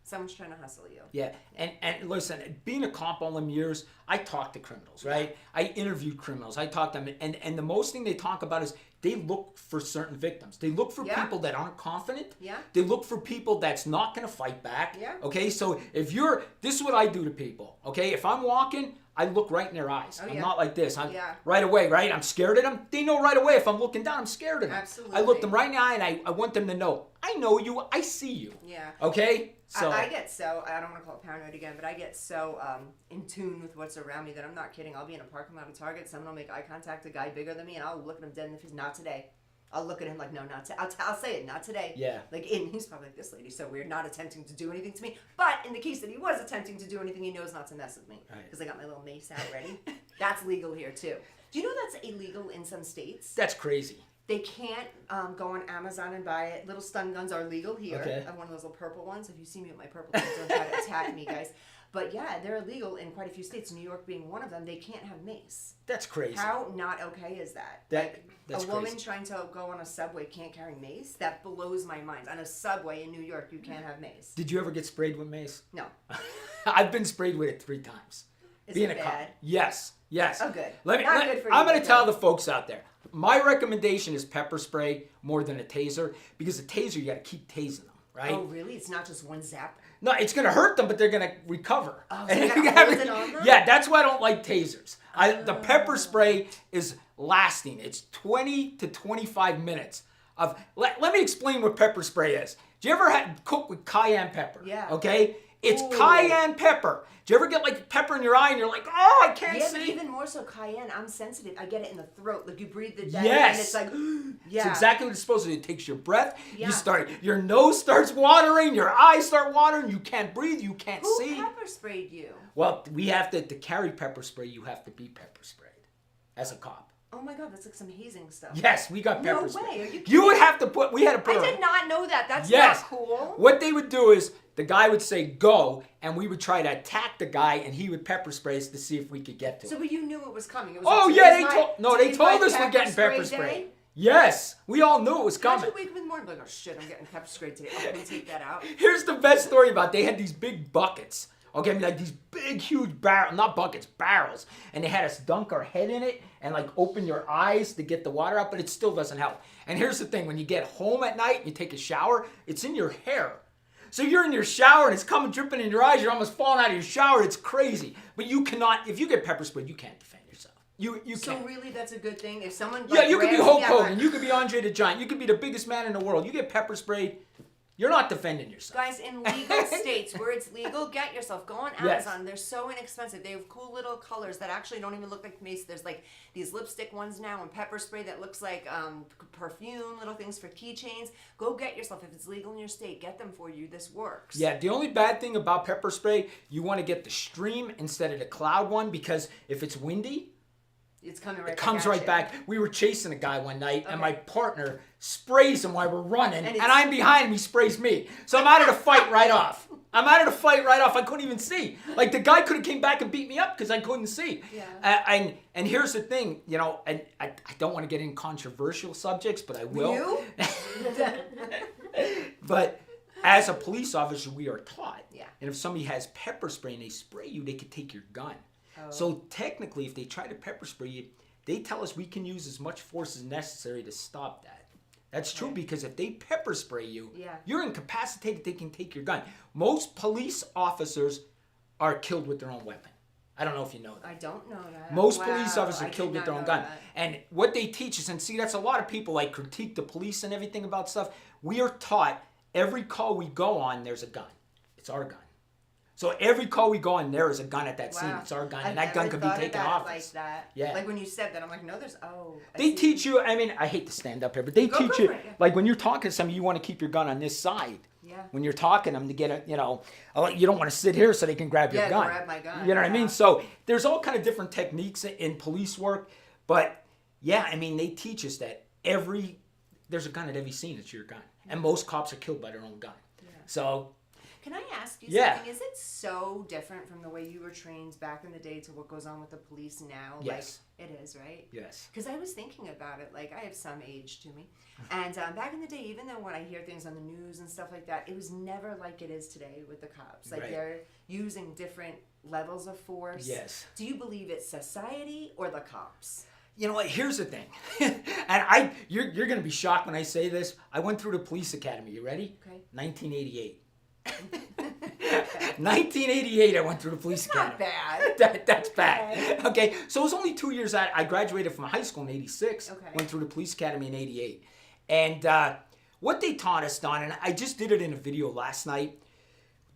someone's trying to hustle you.
Yeah, and listen, being a cop all them years, I talk to criminals, right? I interview criminals. I talk to them, and the most thing they talk about is they look for certain victims. They look for
Yeah.
people that aren't confident.
Yeah.
They look for people that's not going to fight back.
Yeah.
Okay, so this is what I do to people. Okay, if I'm walking, I look right in their eyes.
Oh,
I'm
yeah.
not like this. I'm
Yeah.
right away, right? I'm scared of them. They know right away if I'm looking down, I'm scared of them.
Absolutely.
I look them right in the eye and I want them to know, I know you, I see you.
Yeah.
Okay? So
I get so, I don't want to call it paranoid again, but I get so in tune with what's around me that I'm not kidding. I'll be in a parking lot of Target, someone will make eye contact, a guy bigger than me, and I'll look at him dead in the face. Not today. I'll look at him like, no, not today. I'll say it, not today.
Yeah.
Like, and he's probably like, this lady's so weird, not attempting to do anything to me. But in the case that he was attempting to do anything, he knows not to mess with me.
Right.
Because I got my little mace out ready. That's legal here, too. Do you know that's illegal in some states?
that's crazy.
They can't go on Amazon and buy it. Little stun guns are legal here.
Okay.
I have one of those little purple ones. If you see me with my purple ones, don't try to attack me, guys. But yeah, they're illegal in quite a few states. New York being one of them. They can't have mace.
That's crazy.
How not okay is that?
That's
a woman
crazy.
trying to go on a subway can't carry mace? That blows my mind. On a subway in New York, you can't have mace.
Did you ever get sprayed with mace?
No.
I've been sprayed with it 3 times.
Is
Being
it
a cop.
bad?
Yes.
Oh, good.
Not good for you,
but
I'm going to
good.
tell the folks out there. My recommendation is pepper spray more than a taser, because a taser, you got to keep tasing them, right?
Oh, really? It's not just one zap?
No, it's going to hurt them, but they're going to recover.
Oh, so you gotta hold it on them?
Yeah, that's why I don't like tasers. The pepper spray is lasting. It's 20 to 25 minutes of. Let me explain what pepper spray is. Do you ever cook with cayenne pepper?
Yeah.
Okay? It's
Ooh.
cayenne pepper. Do you ever get like pepper in your eye and you're like, oh, I can't
Yeah,
see?
but even more so cayenne, I'm sensitive. I get it in the throat. Like you breathe the dead
Yes.
and it's like, yeah.
It's exactly what it's supposed to do. It takes your breath.
Yeah.
Your nose starts watering, your eyes start watering, you can't breathe, you can't
Who
see.
pepper sprayed you?
Well, we have to carry pepper spray, you have to be pepper sprayed as a cop.
Oh my God, that's like some hazing stuff.
Yes, we got pepper
No
spray.
way, are you
You would
kidding?
have to we had to put
I did not know that. That's
Yes.
not cool.
What they would do is the guy would say go, and we would try to attack the guy, and he would pepper spray us to see if we could get to him.
So, but you knew it was coming. It was
Oh
like,
yeah, they
today's my
told us we're getting pepper
spray
spray.
day?
Yes, we all knew it was coming.
Imagine waking up in the morning like, oh shit, I'm getting pepper sprayed today. Oh, let me take that out.
Here's the best story about it. They had these big buckets. Okay, I mean like these big, huge barrels, not buckets, barrels. And they had us dunk our head in it and like open your eyes to get the water out, but it still doesn't help. And here's the thing, when you get home at night and you take a shower, it's in your hair. So you're in your shower and it's coming dripping in your eyes, you're almost falling out of your shower, it's crazy. But you cannot, if you get pepper sprayed, you can't defend yourself. You
So
can't.
really, that's a good thing. If someone
Yeah, you could be Hulk Hogan,
like,
you could be Andre the Giant, you could be the biggest man in the world. You get pepper sprayed, you're not defending yourself.
guys, in legal states where it's legal, get yourself. Go on
Yes.
Amazon. They're so inexpensive. They have cool little colors that actually don't even look like mace. There's like these lipstick ones now and pepper spray that looks like perfume, little things for keychains. Go get yourself. If it's legal in your state, get them for you. This works.
Yeah, the only bad thing about pepper spray, you want to get the stream instead of the cloud one, because if it's windy,
It's coming right
it comes
back at
right
you.
back. We were chasing a guy one night, and
Okay.
my partner sprays him while we're running,
And
and,
it's-
I'm behind him, he sprays me. So I'm out of the fight right off. I couldn't even see. Like, the guy could have came back and beat me up because I couldn't see.
Yeah.
And here's the thing, you know, and I don't want to get in controversial subjects, but I will.
You?
But as a police officer, we are taught.
Yeah.
And if somebody has pepper spray and they spray you, they could take your gun.
Oh.
So technically, if they try to pepper spray you, they tell us we can use as much force as necessary to stop that. That's true,
Right.
because if they pepper spray you,
Yeah.
you're incapacitated, they can take your gun. Most police officers are killed with their own weapon. I don't know if you know that.
I don't know that.
Most
Wow,
police officers
I
are
did
killed with
not
their own
know
gun.
that.
And what they teach us, and see, that's a lot of people like critique the police and everything about stuff. We are taught every call we go on, there's a gun. It's our gun. So every call we go on, there is a gun at that scene.
Wow.
It's our gun,
I've
and that gun
never
could be
thought
taken
about
off
it like
us.
that.
Yeah.
Like when you said that, I'm like, no, there's I
They
see.
teach you, I mean, I hate to stand up here, but they
Go
teach
for
you,
it, yeah.
like when you're talking to somebody, you want to keep your gun on this side.
Yeah.
When you're talking to them to get a, you know, you don't want to sit here so they can grab your
Yeah,
gun.
grab my gun,
You know what I
yeah.
mean? So there's all kind of different techniques in police work, but yeah, I mean, they teach us that there's a gun at every scene. It's your gun, and most cops are killed by their own gun.
Yeah.
So
Can I ask you
Yeah.
something? Is it so different from the way you were trained back in the day to what goes on with the police now?
Yes.
Like, it is, right?
yes,
Because I was thinking about it. Like, I have some age to me. And back in the day, even though when I hear things on the news and stuff like that, it was never like it is today with the cops. Like,
Right.
they're using different levels of force.
yes.
Do you believe it's society or the cops?
You know what? Here's the thing, and you're gonna be shocked when I say this. I went through the police academy. You ready?
Okay.
1988. 1988, I went through the police academy.
Not bad.
That's bad. Okay, so it was only 2 years out. I graduated from high school in 86.
Okay.
Went through the police academy in 88. And what they taught us, Don, and I just did it in a video last night,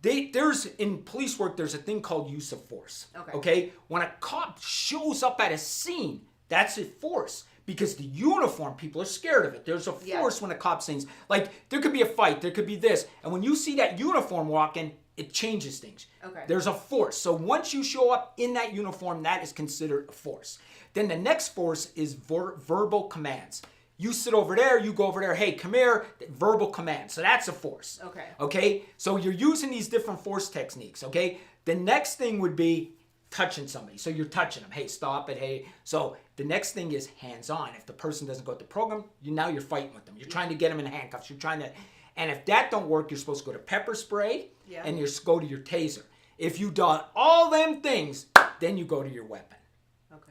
there's in police work, there's a thing called use of force. Okay? When a cop shows up at a scene, that's a force. Because the uniform, people are scared of it. There's a force when a cop sings. Like, there could be a fight, there could be this. And when you see that uniform walking, it changes things.
Okay.
There's a force. So once you show up in that uniform, that is considered a force. Then the next force is verbal commands. You sit over there, you go over there, hey, come here, verbal commands. So that's a force.
Okay.
Okay? So you're using these different force techniques, okay? The next thing would be touching somebody. So you're touching them. Hey, stop it. Hey. So the next thing is hands-on. If the person doesn't go to the program, now you're fighting with them. You're trying to get them in handcuffs. You're trying to, and if that don't work, you're supposed to go to pepper spray and you go to your taser. If you done all them things, then you go to your weapon.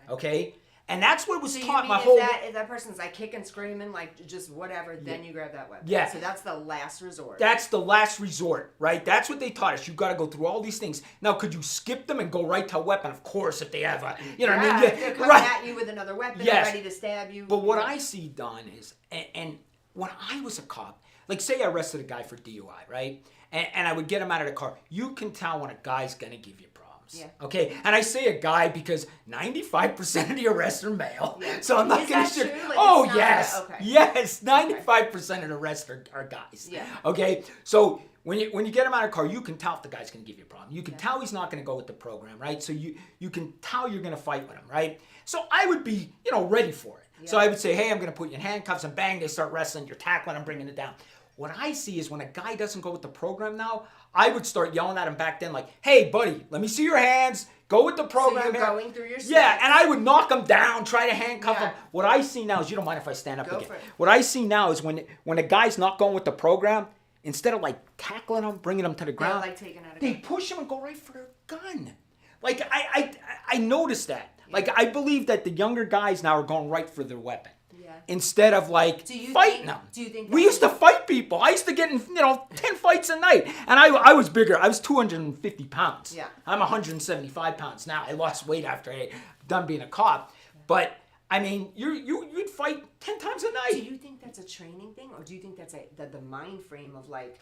Okay? And that's what was taught my whole...
if that person's like kicking, screaming, like just whatever, then you grab that weapon.
Yeah.
So that's the last resort.
That's the last resort, right? That's what they taught us. You've got to go through all these things. Now, could you skip them and go right to a weapon? Of course, if they have a... You know what I mean?
They're coming at you with another weapon, ready to stab you.
But what I see, Don, is... And when I was a cop, like say I arrested a guy for DUI, right? And I would get him out of the car. You can tell when a guy's going to give you problems. Yeah. Okay? And I say a guy because 95% of the arrests are male. Yeah. So I'm not going to share. Like yes. Yes. 95% of the arrests are guys. Yeah. Okay? So when you get him out of the car, you can tell if the guy's going to give you a problem. You can tell he's not going to go with the program, right? So you can tell you're going to fight with him, right? So I would be, ready for it. Yeah. So I would say, hey, I'm going to put you in handcuffs, and bang, they start wrestling. You're tackling, I'm bringing it down. What I see is when a guy doesn't go with the program now, I would start yelling at him back then like, hey, buddy, let me see your hands. Go with the program.
So you're going through your steps.
Yeah, and I would knock him down, try to handcuff him. What I see now is, you don't mind if I stand up again. What I see now is when a guy's not going with the program, instead of like tackling him, bringing him to the ground,
like taking out a
they push him and go right for their gun. Like, I noticed that. Yeah. Like, I believe that the younger guys now are going right for their weapon. Instead of like fighting them.
Do you think
we used to fight people? I used to get in 10 fights a night, and I was bigger. I was 250 pounds. Yeah. I'm 175 pounds now. I lost weight after I done being a cop, but I mean, you'd fight 10 times a night.
Do you think that's a training thing, or do you think that's the mind frame of like,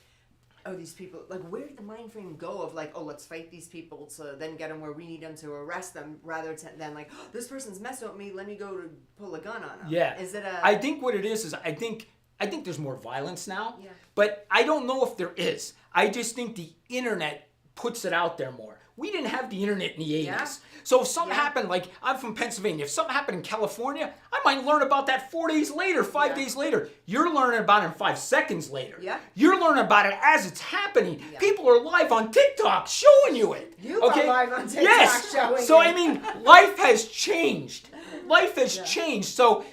oh, these people, like, where did the mind frame go of like, oh, let's fight these people to then get them where we need them to arrest them, rather than like, oh, this person's messing with me, let me go to pull a gun on them.
Yeah.
Is it
I think what it is I think there's more violence now. Yeah. But I don't know if there is. I just think the internet puts it out there more. We didn't have the internet in the 80s. Yeah. So if something happened, like I'm from Pennsylvania, if something happened in California, I might learn about that 4 days later, 5 days later. You're learning about it in 5 seconds later. Yeah. You're learning about it as it's happening. Yeah. People are live on TikTok showing you it.
You are live on TikTok showing it.
So I mean, life has changed. Life has changed. So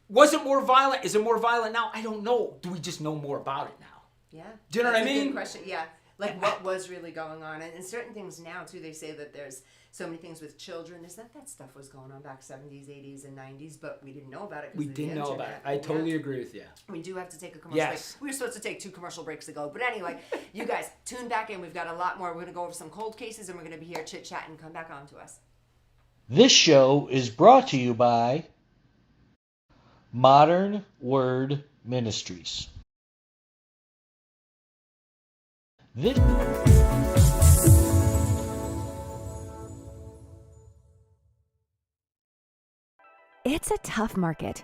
was it more violent? Is it more violent now? I don't know. Do we just know more about it now?
Yeah.
Do you know what I mean?
That's a good question. Yeah. Like what was really going on, and certain things now too. They say that there's so many things with children. Is that stuff was going on back 70s, 80s, and 90s, but we didn't know about it.
We didn't know about it. I totally agree with you.
We do have to take a commercial break. We were supposed to take 2 commercial breaks ago, but anyway, you guys tune back in. We've got a lot more. We're going to go over some cold cases, and we're going to be here chit chatting. Come back on to us.
This show is brought to you by Modern Word Ministries.
It's a tough market.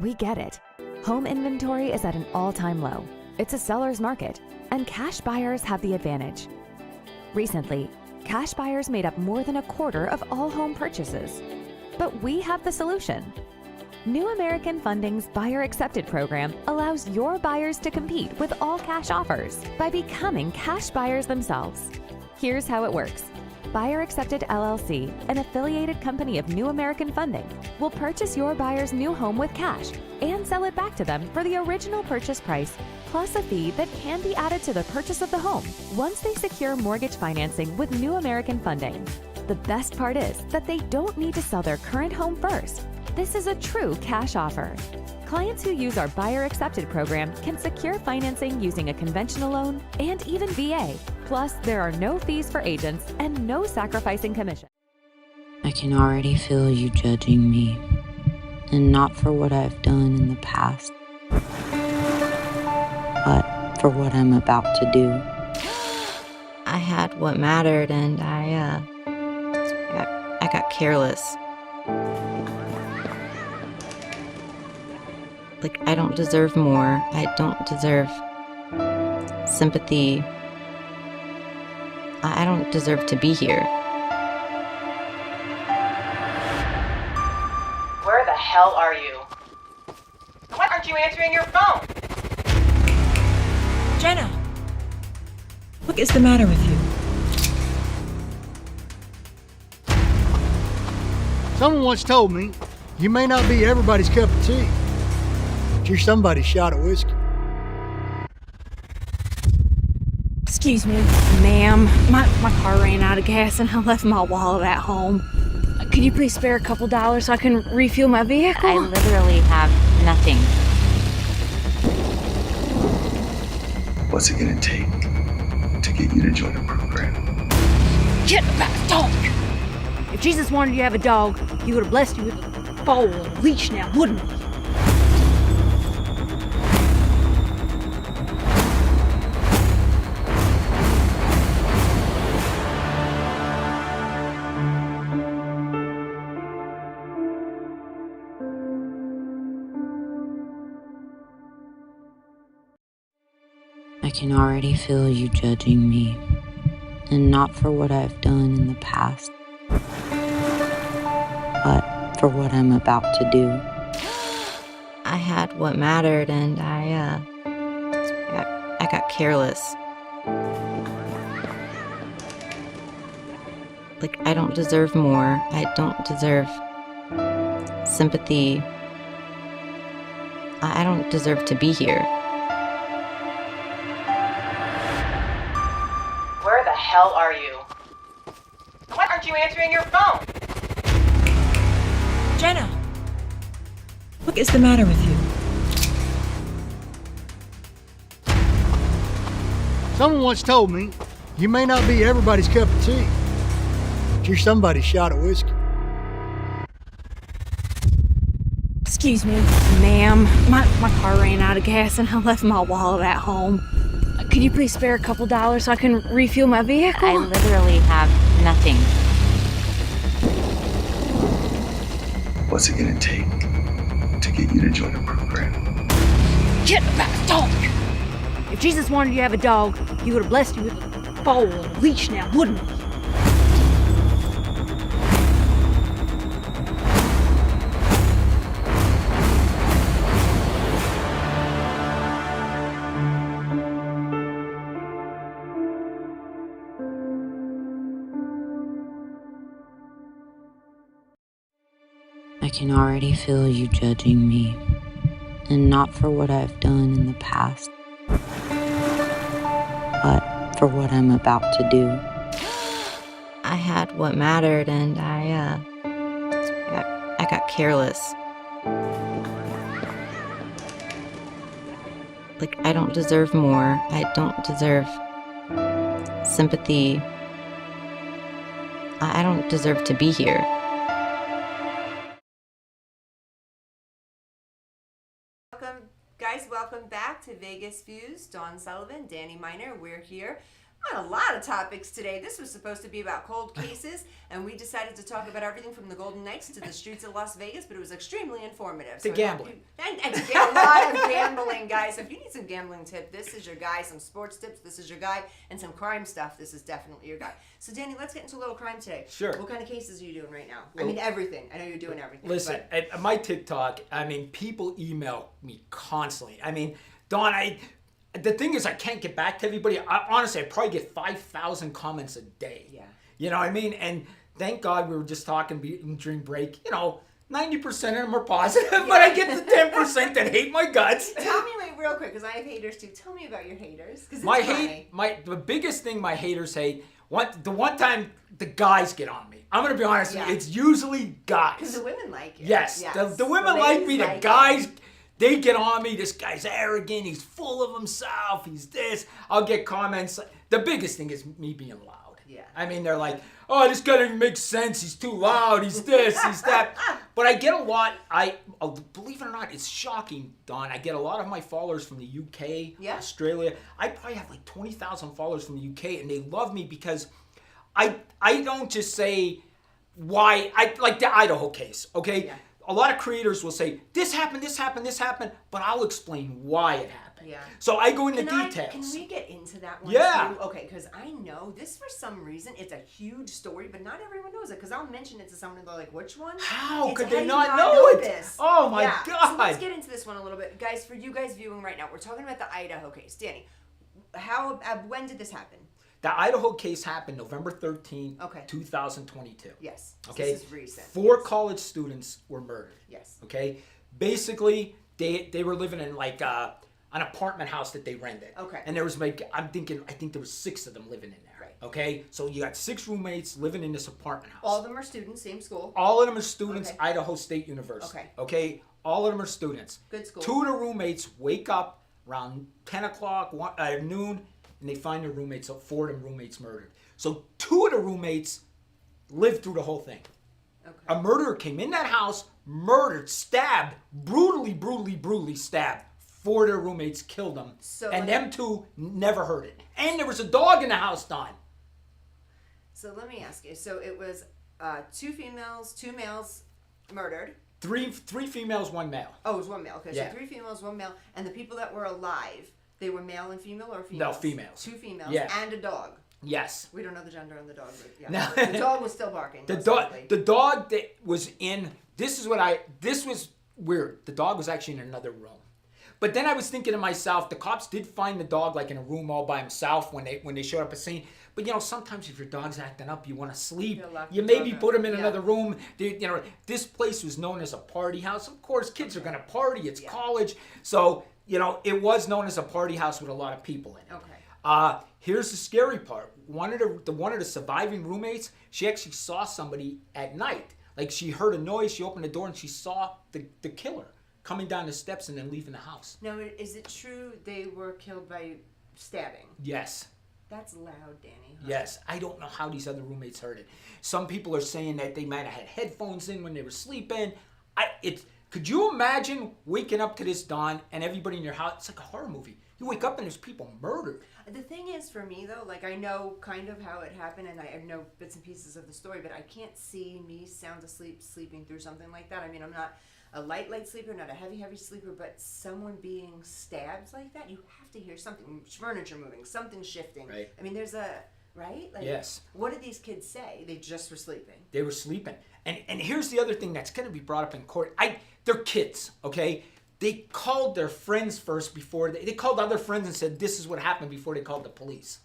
We get it. Home inventory is at an all-time low. It's a seller's market, and cash buyers have the advantage. Recently, cash buyers made up more than a quarter of all home purchases. But we have the solution. New American Funding's Buyer Accepted program allows your buyers to compete with all cash offers by becoming cash buyers themselves. Here's how it works. Buyer Accepted LLC, an affiliated company of New American Funding, will purchase your buyer's new home with cash and sell it back to them for the original purchase price, plus a fee that can be added to the purchase of the home once they secure mortgage financing with New American Funding. The best part is that they don't need to sell their current home first. This is a true cash offer. Clients who use our Buyer Accepted program can secure financing using a conventional loan and even VA. Plus, there are no fees for agents and no sacrificing commission.
I can already feel you judging me, and not for what I've done in the past, but for what I'm about to do. I had what mattered, and I got careless. Like, I don't deserve more. I don't deserve sympathy. I don't deserve to be here.
Where the hell are you? Why aren't you answering your phone?
Jenna! What is the matter with you?
Someone once told me, you may not be everybody's cup of tea, but you're somebody's shot of whiskey.
Excuse me, ma'am. My car ran out of gas and I left my wallet at home. Could you please spare a couple dollars so I can refuel my vehicle?
I literally have nothing.
What's it gonna take to get you to join the program?
Get back, dog! If Jesus wanted you to have a dog, he would have blessed you with a foal and a leash now, wouldn't he?
I can already feel you judging me, and not for what I've done in the past, but for what I'm about to do. I had what mattered, and I got careless. Like, I don't deserve more. I don't deserve sympathy. I don't deserve to be here.
Where the hell are you? Why aren't you answering your phone?
Jenna! What is the matter with you?
Someone once told me, you may not be everybody's cup of tea, but you're somebody's shot of whiskey.
Excuse me, ma'am. My car ran out of gas and I left my wallet at home. Could you please spare a couple dollars so I can refuel my vehicle?
I literally have nothing.
What's it gonna take to get you to join the program?
Get back, dog! If Jesus wanted you to have a dog, he would have blessed you with a foal and a leash now, wouldn't he?
I can already feel you judging me, and not for what I've done in the past, but for what I'm about to do. I had what mattered, and I got careless. Like, I don't deserve more. I don't deserve sympathy. I don't deserve to be here.
Welcome back to Vegas Views. Dawn Sullivan, Danny Miner, we're here on a lot of topics today. This was supposed to be about cold cases, and we decided to talk about everything from the Golden Knights to the streets of Las Vegas, but it was extremely informative.
To gambling.
And to get a lot of gambling, guys. So if you need some gambling tip, this is your guy. Some sports tips, this is your guy. And some crime stuff, this is definitely your guy. So Danny, let's get into a little crime today.
Sure.
What kind of cases are you doing right now? I mean, everything. I know you're doing everything.
Listen, at my TikTok, I mean, people email me constantly. I mean, Dawn, the thing is, I can't get back to everybody. Honestly, I probably get 5,000 comments a day.
Yeah.
You know what I mean? And thank God we were just talking during break. You know, 90% of them are positive, but I get the 10% that hate my guts.
Tell me, wait, real quick, because I have haters too. Tell me about your haters.
The biggest thing my haters hate, The one time the guys get on me. I'm gonna be honest with you. It's usually guys.
Because the women like it.
Yes. The women like me. The guys, they get on me. This guy's arrogant. He's full of himself. He's this. I'll get comments. The biggest thing is me being loud.
Yeah.
I mean, they're like, oh, this guy doesn't make sense. He's too loud. He's this. He's that. But I get a lot. Believe it or not, it's shocking, Dawn. I get a lot of my followers from the UK, Australia. I probably have like 20,000 followers from the UK, and they love me because I don't just say why. I like the Idaho case, okay? Yeah. A lot of creators will say, this happened, but I'll explain why it happened. Yeah. So I go into details.
Can we get into that one too? Okay, because I know this for some reason, it's a huge story, but not everyone knows it. Because I'll mention it to someone and they're like, which one?
How could they not know it?
This?
Oh my God.
So let's get into this one a little bit. Guys, for you guys viewing right now, we're talking about the Idaho case. Danny, when did this happen?
The Idaho case happened November 13, 2022.
Yes.
Okay.
This is recent.
4 college students were murdered.
Yes.
Okay. Basically, they were living in like an apartment house that they rented.
Okay.
And there was I think there was 6 of them living in there.
Right.
Okay. So you got 6 roommates living in this apartment house.
All of them are students, same school.
All of them are students, Idaho State University.
Okay.
Okay. All of them are students.
Good school.
2 of the roommates wake up around 10 o'clock, noon, and they find their roommates, 4 of them roommates murdered. So 2 of the roommates lived through the whole thing. Okay. A murderer came in that house, murdered, stabbed, brutally stabbed. 4 of their roommates killed them. And them 2 never heard it. And there was a dog in the house, Don.
So let me ask you. So it was 2 females, 2 males murdered.
3 females, 1 male.
Oh, it was 1 male. Okay, so 3 females, 1 male. And the people that were alive, they were male and female or females?
No, females.
2 females and a dog.
Yes.
We don't know the gender on the dog, but yeah. The dog was still barking.
The dog that was in, this was weird. The dog was actually in another room. But then I was thinking to myself, the cops did find the dog like in a room all by himself when they showed up at the scene. But you know, sometimes if your dog's acting up, you want to sleep. You maybe put him in another room. You know, this place was known as a party house. Of course, kids are going to party. It's college. So, you know, it was known as a party house with a lot of people in it.
Okay.
Here's the scary part. One of the surviving roommates, she actually saw somebody at night. Like she heard a noise, she opened the door and she saw the killer coming down the steps and then leaving the house.
Now, is it true they were killed by stabbing?
Yes.
That's loud, Danny. Huh?
Yes. I don't know how these other roommates heard it. Some people are saying that they might have had headphones in when they were sleeping. Could you imagine waking up to this, Dawn, and everybody in your house, it's like a horror movie. You wake up and there's people murdered.
The thing is, for me, though, like I know kind of how it happened and I know bits and pieces of the story, but I can't see me sound asleep sleeping through something like that. I mean, I'm not a light sleeper, not a heavy sleeper, but someone being stabbed like that, you have to hear something, furniture moving, something shifting.
Right.
I mean, there's right? Like,
yes.
What did these kids say? They just were sleeping.
They were sleeping. And here's the other thing that's going to be brought up in court. They're kids, okay? They called their friends first before they called other friends and said this is what happened before they called the police.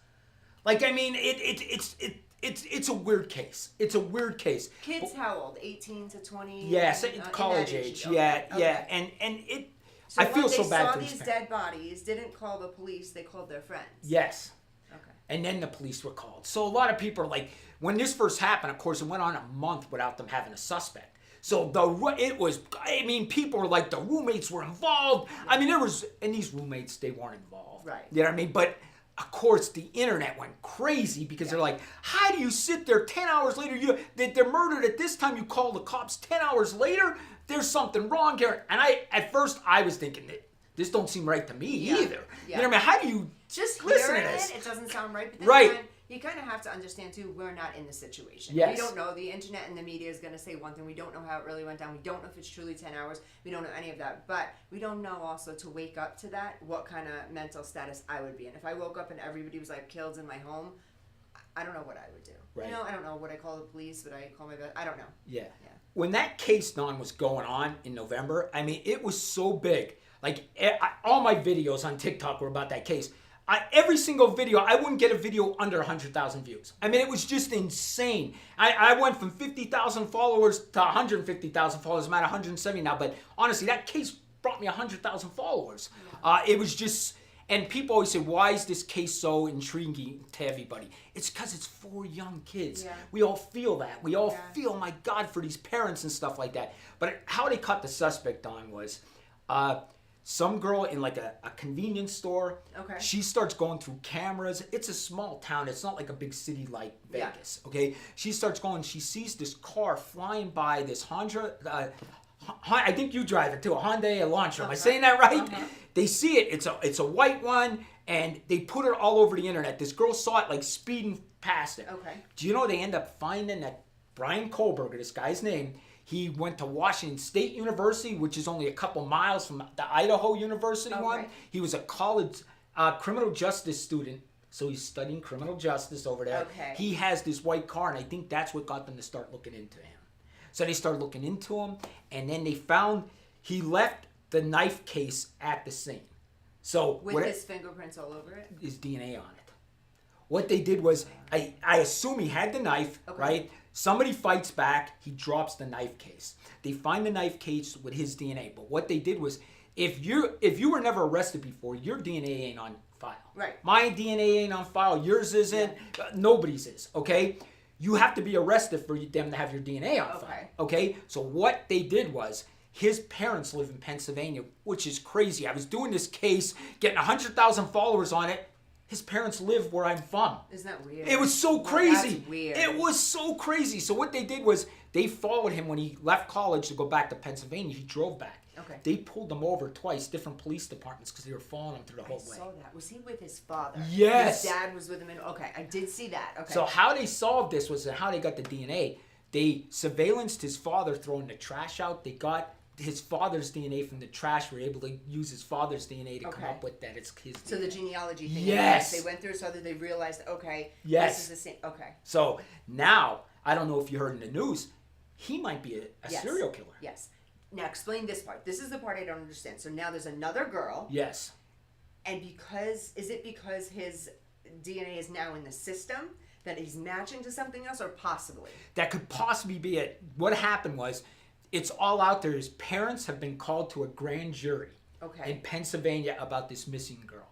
Like, I mean, it's a weird case. It's a weird case.
Kids how old? 18 to 20?
Yes, college age. Okay. Yeah. And it. So I feel so bad for these
dead bodies, didn't call the police. They called their friends.
Yes.
Okay.
And then the police were called. So a lot of people are like, when this first happened, of course, it went on a month without them having a suspect. So people were like, the roommates were involved. Yeah. I mean, and these roommates, they weren't involved.
Right.
You know what I mean? But of course, the internet went crazy because they're like, how do you sit there 10 hours later? They're murdered at this time. You call the cops 10 hours later? There's something wrong here. And at first I was thinking that this don't seem right to me either. Yeah.
You
know what I mean? How do you
just
listen
hearing
to this?
It doesn't sound right. But then
right.
You kind of have to understand, too, we're not in the situation.
Yes.
We don't know. The internet and the media is going to say one thing. We don't know how it really went down. We don't know if it's truly 10 hours. We don't know any of that. But we don't know also to wake up to that, what kind of mental status I would be in. If I woke up and everybody was like killed in my home, I don't know what I would do.
Right.
You know, I don't know. Would I call the police? Would I call my best? I don't know.
Yeah. When that case, Dawn, was going on in November, I mean, it was so big. Like, all my videos on TikTok were about that case. Every single video, I wouldn't get a video under 100,000 views. I mean, it was just insane. I went from 50,000 followers to 150,000 followers. I'm at 170 now. But honestly, that case brought me 100,000 followers. It was just, And people always say, why is this case so intriguing to everybody? It's because it's 4 young kids.
Yeah.
We all feel that. We all feel, my God, for these parents and stuff like that. But how they caught the suspect on was some girl in like a convenience store.
Okay.
She starts going through cameras. It's a small town. It's not like a big city like Vegas. Okay. She starts going. She sees this car flying by, this Honda. I think you drive it too, a Hyundai Elantra. Am I saying that right? They see it. It's a white one, and they put it all over the internet. This girl saw it like speeding past it.
Okay.
Do you know they end up finding that Brian Kohlberger, this guy's name, he went to Washington State University, which is only a couple miles from the Idaho University one. He was a college criminal justice student, so he's studying criminal justice over there.
Okay.
He has this white car, and I think that's what got them to start looking into him. So they started looking into him, and then they found he left the knife case at the scene. So
With his fingerprints all over it?
his DNA on it. What they did was, I assume he had the knife, right? Somebody fights back, he drops the knife case. They find the knife case with his DNA. But what they did was, if you were never arrested before, your DNA ain't on file.
Right.
My DNA ain't on file, yours isn't, nobody's is, okay? You have to be arrested for them to have your DNA on file. Okay? So what they did was, his parents live in Pennsylvania, which is crazy. I was doing this case, getting 100,000 followers on it. His parents live where I'm from.
Isn't that weird?
It was so crazy.
That's weird.
It was so crazy. So what they did was, they followed him when he left college to go back to Pennsylvania. He drove back.
Okay.
They pulled him over twice, different police departments, because they were following him through the whole way.
I saw that. Was he with his father?
Yes.
His dad was with him. Okay, I did see that. Okay.
So how they solved this was how they got the DNA. They surveillanced his father throwing the trash out. They got his father's DNA from the trash. Were able to use his father's DNA to come up with that it's his DNA.
So the genealogy thing.
Yes.
They went through so that they realized, okay,
Yes.
this is the same. Okay.
So now, I don't know if you heard in the news, he might be a
Yes.
serial killer.
Yes. Now explain this part. This is the part I don't understand. So now there's another girl.
Yes.
And is it because his DNA is now in the system that he's matching to something else, or possibly?
That could possibly be it. What happened was, it's all out there. His parents have been called to a grand jury in Pennsylvania about this missing girl.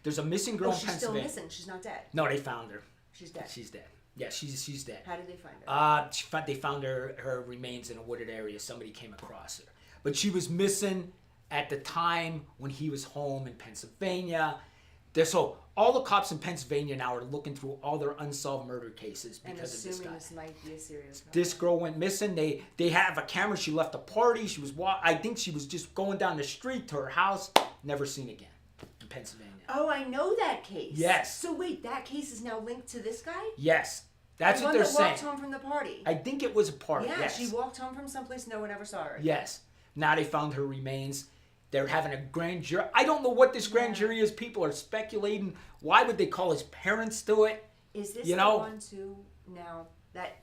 There's a missing girl in
she's still
Pennsylvania.
missing. She's not dead.
No, they found her.
She's dead.
She's dead. Yeah, she's dead.
How did they find her?
They found her remains in a wooded area. Somebody came across her. But she was missing at the time when he was home in Pennsylvania. So all the cops in Pennsylvania now are looking through all their unsolved murder cases because of this guy.
And assuming this might be a serious crime.
This girl went missing. They have a camera. She left a party. She was I think she was just going down the street to her house. Never seen again in Pennsylvania.
Oh, I know that case.
Yes.
So wait, that case is now linked to this guy?
Yes. That's what they're saying.
Walked home from the party.
I think it was a party.
Yeah,
yes.
she walked home from someplace no one ever saw her.
Yes. Now they found her remains. They're having a grand jury. I don't know what this grand jury is. People are speculating. Why would they call his parents to it?
Is this the one too? Now that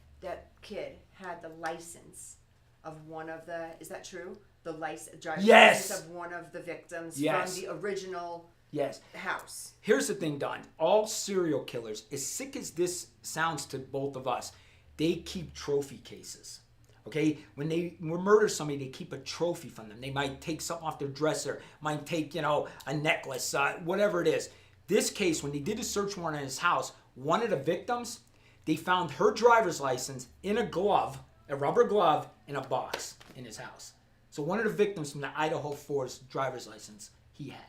kid had the license of one of the. Is that true? The driver's license of one of the victims from the original.
Yes.
House.
Here's the thing, Don. All serial killers, as sick as this sounds to both of us, they keep trophy cases. Okay? When they murder somebody, they keep a trophy from them. They might take something off their dresser, might take, a necklace, whatever it is. This case, when they did a search warrant in his house, one of the victims, they found her driver's license in a glove, a rubber glove, in a box in his house. So one of the victims from the Idaho 4's driver's license, he had it.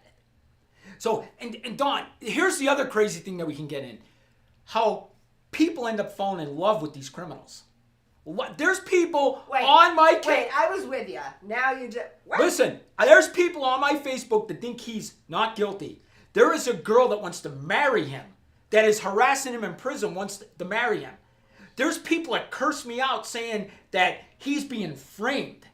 So, and Don, here's the other crazy thing that we can get in. How people end up falling in love with these criminals. There's people on my case.
Wait, I was with you. Now you just...
Listen, there's people on my Facebook that think he's not guilty. There is a girl that wants to marry him, that is harassing him in prison, wants to marry him. There's people that curse me out saying that he's being framed.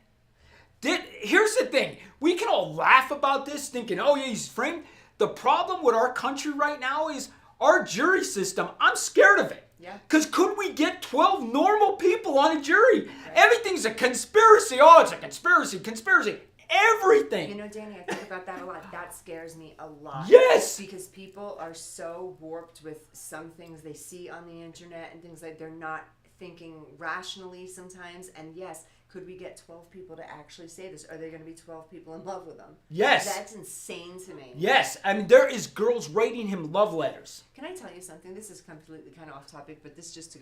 Here's the thing. We can all laugh about this thinking, oh yeah, he's framed. The problem with our country right now is our jury system. I'm scared of it.
Yeah.
Because could we get 12 normal people on a jury? Right. Everything's a conspiracy. Oh, it's a conspiracy. Everything.
You know, Danny, I think about that a lot. That scares me a lot.
Yes.
Because people are so warped with some things they see on the internet and things like they're not thinking rationally sometimes. And yes, could we get 12 people to actually say this? Are there going to be 12 people in love with him?
Yes.
That's insane to me.
Yes. I mean, there is girls writing him love letters.
Can I tell you something? This is completely kind of off topic, but this just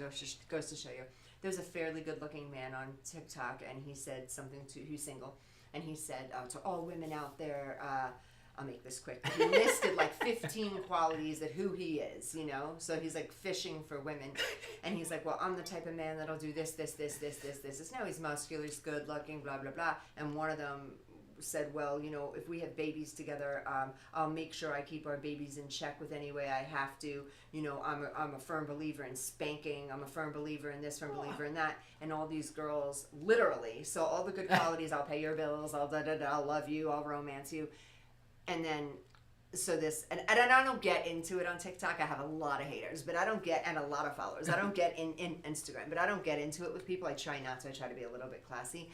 goes to show you. There's a fairly good-looking man on TikTok, and he said something to, he's single, and he said to all women out there, I'll make this quick. He listed like 15 qualities that who he is, you know? So he's like fishing for women. And he's like, well, I'm the type of man that'll do this. No, he's muscular, he's good looking, blah, blah, blah. And one of them said, well, you know, if we have babies together, I'll make sure I keep our babies in check with any way I have to. You know, I'm a firm believer in spanking. I'm a firm believer in this, firm believer in that. And all these girls, literally, so all the good qualities, I'll pay your bills, I'll I'll love you, I'll romance you. And then, so this, and I don't get into it on TikTok. I have a lot of haters, but I don't get, and a lot of followers. I don't get in Instagram, but I don't get into it with people. I try not to. I try to be a little bit classy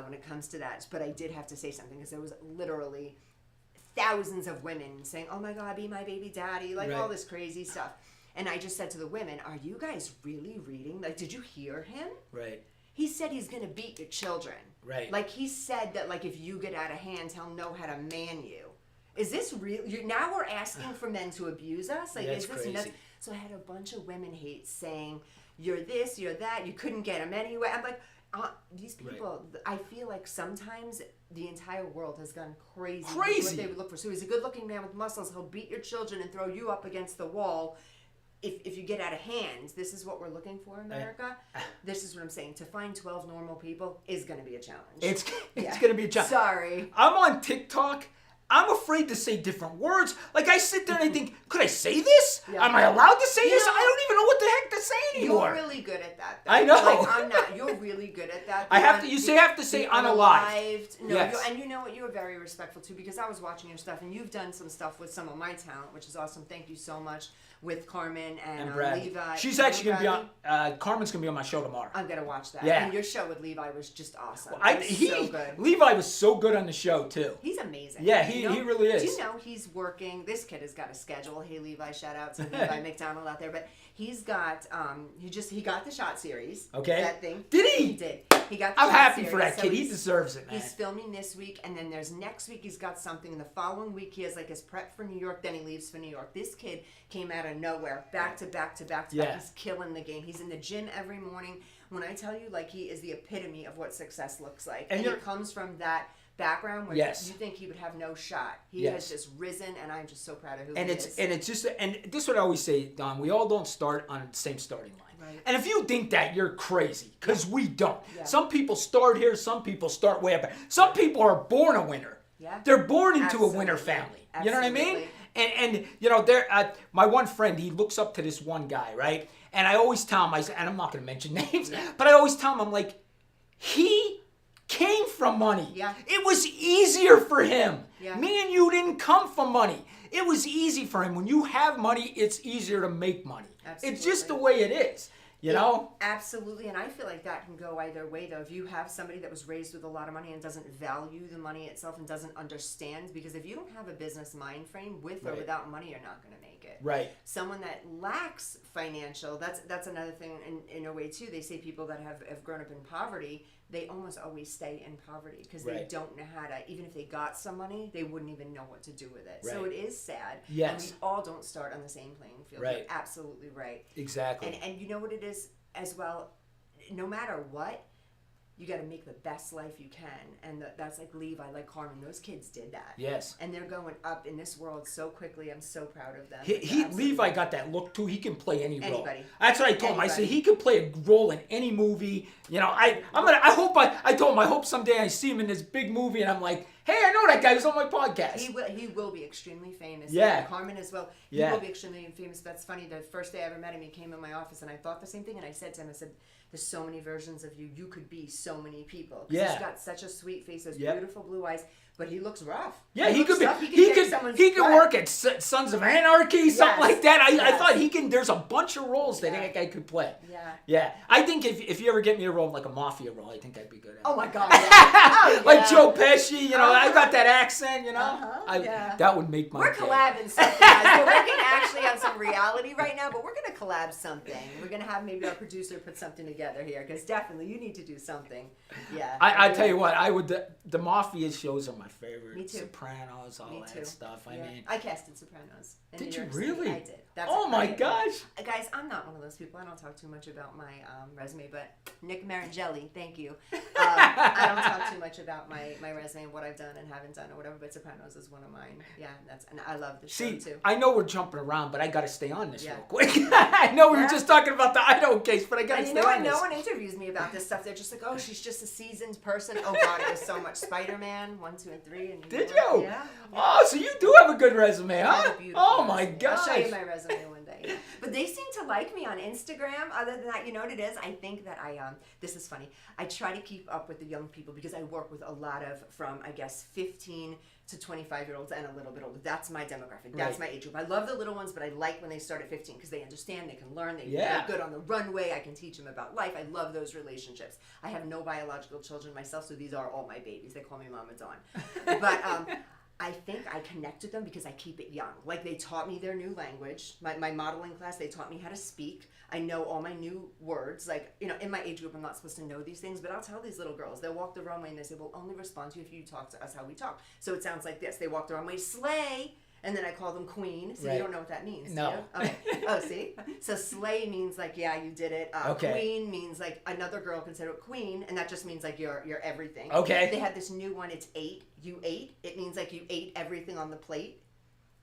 when it comes to that. But I did have to say something because there was literally thousands of women saying, oh my God, be my baby daddy, like all this crazy stuff. And I just said to the women, are you guys really reading? Like, did you hear him?
Right.
He said he's going to beat your children. Right. Like, he said that, like, if you get out of hand, he'll know how to man you. Is this real? Now we're asking for men to abuse us? Like,
That's
is this
crazy.
nuts? So I had a bunch of women hate saying, you're this, you're that, you couldn't get him anyway. I'm like, these people, I feel like sometimes the entire world has gone crazy. With what they would look for. So he's a good-looking man with muscles. He'll beat your children and throw you up against the wall. If you get out of hand, this is what we're looking for, America. This is what I'm saying. To find 12 normal people is going to be a challenge.
It's going to be a challenge.
Sorry.
I'm on TikTok. I'm afraid to say different words. Like, I sit there and I think, could I say this?
Yeah.
Am I allowed to say this? I don't even know what the heck to say anymore.
You're really good at that, though.
I know.
Like, I'm not. You're really good at that.
I have to. You have to say unalived.
No,
yes.
and you know what? You were very respectful too, because I was watching your stuff, and you've done some stuff with some of my talent, which is awesome. Thank you so much. With Carmen and Levi.
She's actually going to be on, Carmen's going to be on my show tomorrow.
I'm going to watch that.
Yeah.
And your show with Levi was just awesome.
So
good.
Levi was so good on the show, too.
He's amazing.
Yeah, he really is.
Do you know he's working? This kid has got a schedule. Hey, Levi, shout out to Levi McDonald out there. But he's got, he got the Shot series.
Okay.
That thing.
Did he?
He did. He got the
I'm
Shot
happy
series.
for that
So
kid. He deserves it, man.
He's filming this week, and then there's next week he's got something. And the following week he has like his prep for New York, then he leaves for New York. This kid came out of nowhere, back to back.
Yeah.
He's killing the game. He's in the gym every morning. When I tell you, like, he is the epitome of what success looks like. And he comes from that background where you think he would have no shot. He has just risen, and I'm just so proud of who he is. And
it's just, and this is what I always say, Don, we all don't start on the same starting line.
Right.
And if you think that, you're crazy, because we don't. Yeah. Some people start here, some people start way up there. Some people are born a winner.
Yeah.
They're born into a winner family.
Absolutely.
You know what I mean? And you know, my one friend, he looks up to this one guy, right? And I always tell him, and I'm not going to mention names, but I always tell him, I'm like, he came from money. Yeah. It was easier for him. Yeah. Me and you didn't come from money. It was easy for him. When you have money, it's easier to make money. Absolutely. It's just the way it is. You know?
Absolutely, and I feel like that can go either way, though. If you have somebody that was raised with a lot of money and doesn't value the money itself and doesn't understand, because if you don't have a business mind frame, with or without money, you're not going to make it. Right. Someone that lacks financial, that's another thing in a way, too. They say people that have grown up in poverty, they almost always stay in poverty because they don't know how to, even if they got some money, they wouldn't even know what to do with it. Right. So it is sad. Yes. And we all don't start on the same playing field. Right. You're absolutely right.
Exactly.
And you know what it is as well? No matter what, you got to make the best life you can. And that's like Levi, like Carmen. Those kids did that. Yes. And they're going up in this world so quickly. I'm so proud of them.
Levi got that look, too. He can play any role.
Anybody.
That's what I told him. I said, he can play a role in any movie. You know, I told him, I hope someday I see him in this big movie and I'm like, hey, I know that guy who's on my podcast.
He will be extremely famous.
Yeah.
And Carmen as well. He will be extremely famous. That's funny. The first day I ever met him, he came in my office and I thought the same thing. And I said to him, there's so many versions of you. You could be so many people. Because he's got such a sweet face, those beautiful blue eyes. but he looks rough.
Yeah, he could be.
Rough.
He could work at Sons of Anarchy, something like that. I thought he can. There's a bunch of roles that that guy could play. Yeah. I think if you ever get me a role like a mafia role, I think I'd be good at it.
Oh my God. Yeah.
Like Joe Pesci, I got that accent, that would make my
We're
day.
collabing something, guys. We're working actually on some reality right now, but we're going to collab something. We're going to have maybe our producer put something together here, because definitely you need to do something. Yeah.
I tell you what, the mafia shows are my favorite.
Me too.
Sopranos, all that stuff. I mean,
I casted Sopranos.
Did you really?
I did.
Oh my gosh.
Guys, I'm not one of those people. I don't talk too much about my resume, but Nick Marangeli, thank you. I don't talk too much about my resume and what I've done and haven't done or whatever, but Sopranos is one of mine. Yeah, and I love the show too.
I know we're jumping around, but I got to stay on this real quick. I know we were just talking about the Idaho case, but I got to stay on this.
No one interviews me about this stuff. They're just like, oh, she's just a seasoned person. Oh God, it was so much. Spider-Man 1, 2, and 3. And
Did you?
Yeah.
Oh, so you do have a good resume, huh? Oh my gosh.
I'll show you my resume one day. Yeah. But they seem to like me on Instagram. Other than that, you know what it is? I think that this is funny. I try to keep up with the young people because I work with a lot of from, I guess, 15 to 25-year-olds and a little bit older. That's my demographic. That's my age group. I love the little ones, but I like when they start at 15 because they understand, they can learn, they're good on the runway. I can teach them about life. I love those relationships. I have no biological children myself, so these are all my babies. They call me Mama Dawn. But I think I connect with them because I keep it young. Like they taught me their new language. My modeling class, they taught me how to speak. I know all my new words. Like, in my age group, I'm not supposed to know these things, but I'll tell these little girls. They'll walk the runway and they say, we'll only respond to you if you talk to us how we talk. So it sounds like this. They walk the runway, slay, and then I call them queen. So you don't know what that means.
No.
Okay. Oh, see? So slay means like, yeah, you did it. Queen means like another girl can say queen, and that just means like you're everything.
Okay.
They have this new one, it's ate. You ate. It means like you ate everything on the plate.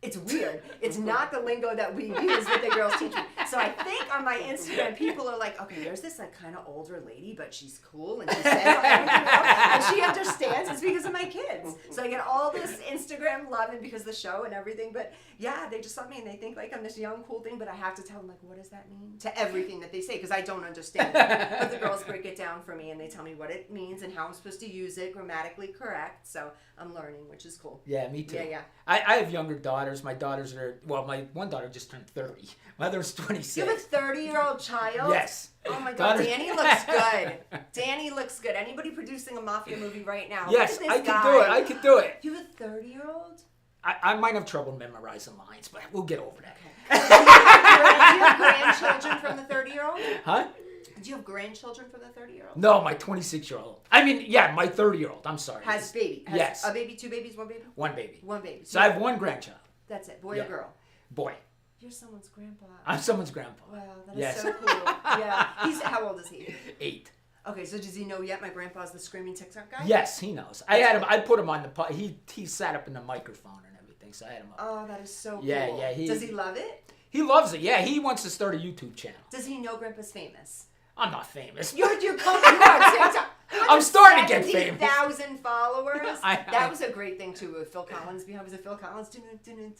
It's weird. It's not the lingo that we use that the girls teach me. So I think on my Instagram, people are like, okay, there's this like kind of older lady, but she's cool and she says everything and she understands. It's because of my kids. So I get all this Instagram love and because of the show and everything. But yeah, they just love me and they think like I'm this young, cool thing, but I have to tell them like, what does that mean? To everything that they say because I don't understand it. But the girls break it down for me and they tell me what it means and how I'm supposed to use it, grammatically correct. So I'm learning, which is cool.
Yeah, me too.
Yeah.
I have younger daughters. My daughters my one daughter just turned 30. My other's 26.
You have a 30-year-old child?
Yes.
Oh my God, Danny looks good. Danny looks good. Anybody producing a mafia movie right now?
Yes, I can do it.
You have a 30-year-old?
I might have trouble memorizing lines, but we'll get over that.
Okay. Do you have grandchildren from the 30-year-old?
Huh?
Do you have grandchildren from the 30-year-old?
No, my 26-year-old. I mean, yeah, my 30-year-old. I'm sorry.
Has baby.
Yes.
A baby, two babies, one baby?
One baby.
One baby.
So I have one grandchild.
That's it. Boy or girl?
Boy.
You're someone's grandpa.
I'm someone's grandpa.
Wow, that is so cool. Yeah. How old is he?
8.
Okay, so does he know yet my grandpa's the screaming TikTok guy?
Yes, he knows. I put him on the he sat up in the microphone and everything, so I had him up.
Oh, that is so cool.
Yeah.
Does he love it?
He loves it. Yeah, he wants to start a YouTube channel.
Does he know Grandpa's famous?
I'm not famous.
You are TikTok.
I'm starting to get famous.
70,000 followers. That was a great thing too with Phil Collins. Was it Phil Collins?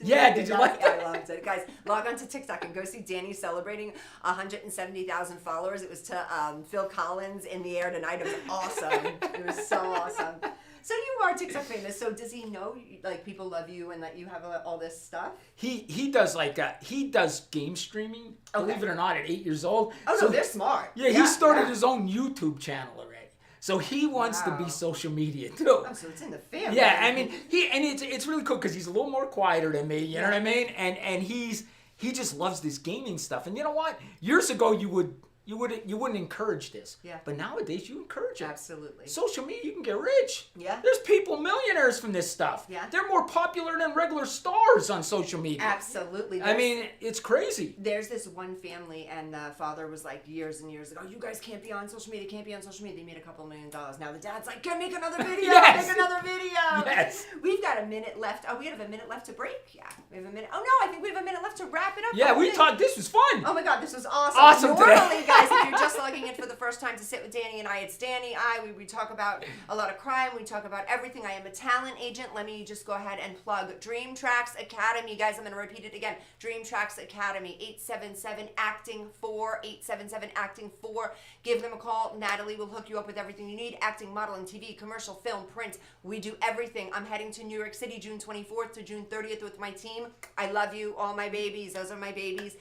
Yeah, did you like that?
I loved it. Guys, log on to TikTok and go see Danny celebrating 170,000 followers. It was to Phil Collins in the air tonight. It was awesome. It was so awesome. So you are TikTok famous. So does he know like people love you and that you have all this stuff?
He does he does game streaming. Believe it or not, at 8 years old.
Oh no, they're smart.
Yeah, he started his own YouTube channel already. So he wants to be social media too.
Oh, so it's in the family.
Yeah, I mean it's really cool because he's a little more quieter than me. You know what I mean? And he just loves this gaming stuff. And you know what? Years ago you wouldn't encourage this.
Yeah.
But nowadays you encourage it.
Absolutely.
Social media, you can get rich.
Yeah.
There's people, millionaires from this stuff.
Yeah.
They're more popular than regular stars on social media.
Absolutely.
I mean, it's crazy.
There's this one family, and the father was like years and years ago, you guys can't be on social media, They made a couple $1 million. Now the dad's like, make another video, make another video.
Yes.
We've got a minute left. Oh, we have a minute left to break? Yeah, we have a minute. Oh no, I think we have a minute left to wrap it up.
Yeah, we talked, this was fun.
Oh my God, this was awesome.
Awesome
Normally,
today.
guys, Guys, if you're just logging in for the first time to sit with Danny and I, it's Danny. We talk about a lot of crime. We talk about everything. I am a talent agent. Let me just go ahead and plug Dream Tracks Academy. Guys, I'm going to repeat it again. Dream Tracks Academy, 877-ACTING-4, 877-ACTING-4. Give them a call. Natalie will hook you up with everything you need. Acting, modeling, TV, commercial, film, print. We do everything. I'm heading to New York City June 24th to June 30th with my team. I love you, all my babies. Those are my babies.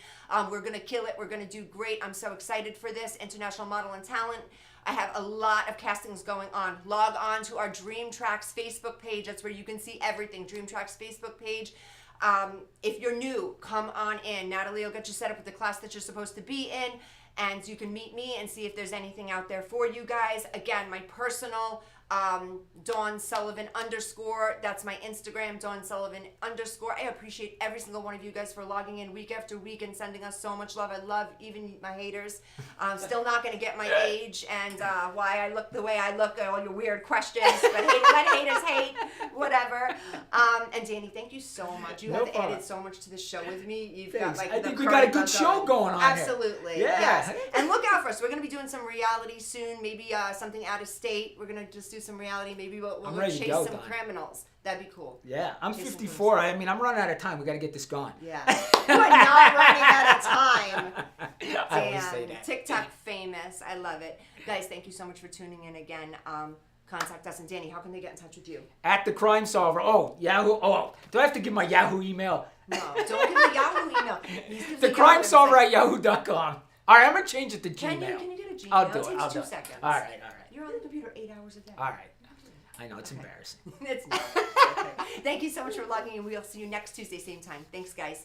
We're going to kill it. We're going to do great. I'm so excited for this. International Model and Talent. I have a lot of castings going on. Log on to our Dream Tracks Facebook page. That's where you can see everything. Dream Tracks Facebook page. If you're new, come on in. Natalie will get you set up with the class that you're supposed to be in. And you can meet me and see if there's anything out there for you guys. Again, my personal Dawn Sullivan _. That's my Instagram, Dawn Sullivan _. I appreciate every single one of you guys for logging in week after week and sending us so much love. I love even my haters. I'm still not going to get my age and why I look the way I look, all your weird questions, but let haters hate, whatever. And Danny, thank you so much. You have added so much to the show with me. You've got like
I think we got a good show going on.
Absolutely.
Here. Yeah.
Yes. And look out for us. We're going to be doing some reality soon, maybe something out of state. We're going to just do some reality. Maybe we'll chase some criminals. That'd be cool.
Yeah, I'm 54. I mean, I'm running out of time. We got to get this going.
Yeah. You are not running out of time.
I always say that.
TikTok famous. I love it. Guys, thank you so much for tuning in again. Contact us. And Danny, how can they get in touch with you?
At the Crime Solver. Oh, Yahoo. Oh, do I have to give my Yahoo email?
No, don't give the Yahoo email.
The Crime Solver at yahoo.com. All right, I'm going to change it to Gmail.
Can you get a Gmail?
I'll do it.
It takes 2 seconds.
All right.
You're on the computer 8 hours a day.
All right. I know, it's embarrassing.
It's not. Okay. Thank you so much for logging in. We'll see you next Tuesday, same time. Thanks, guys.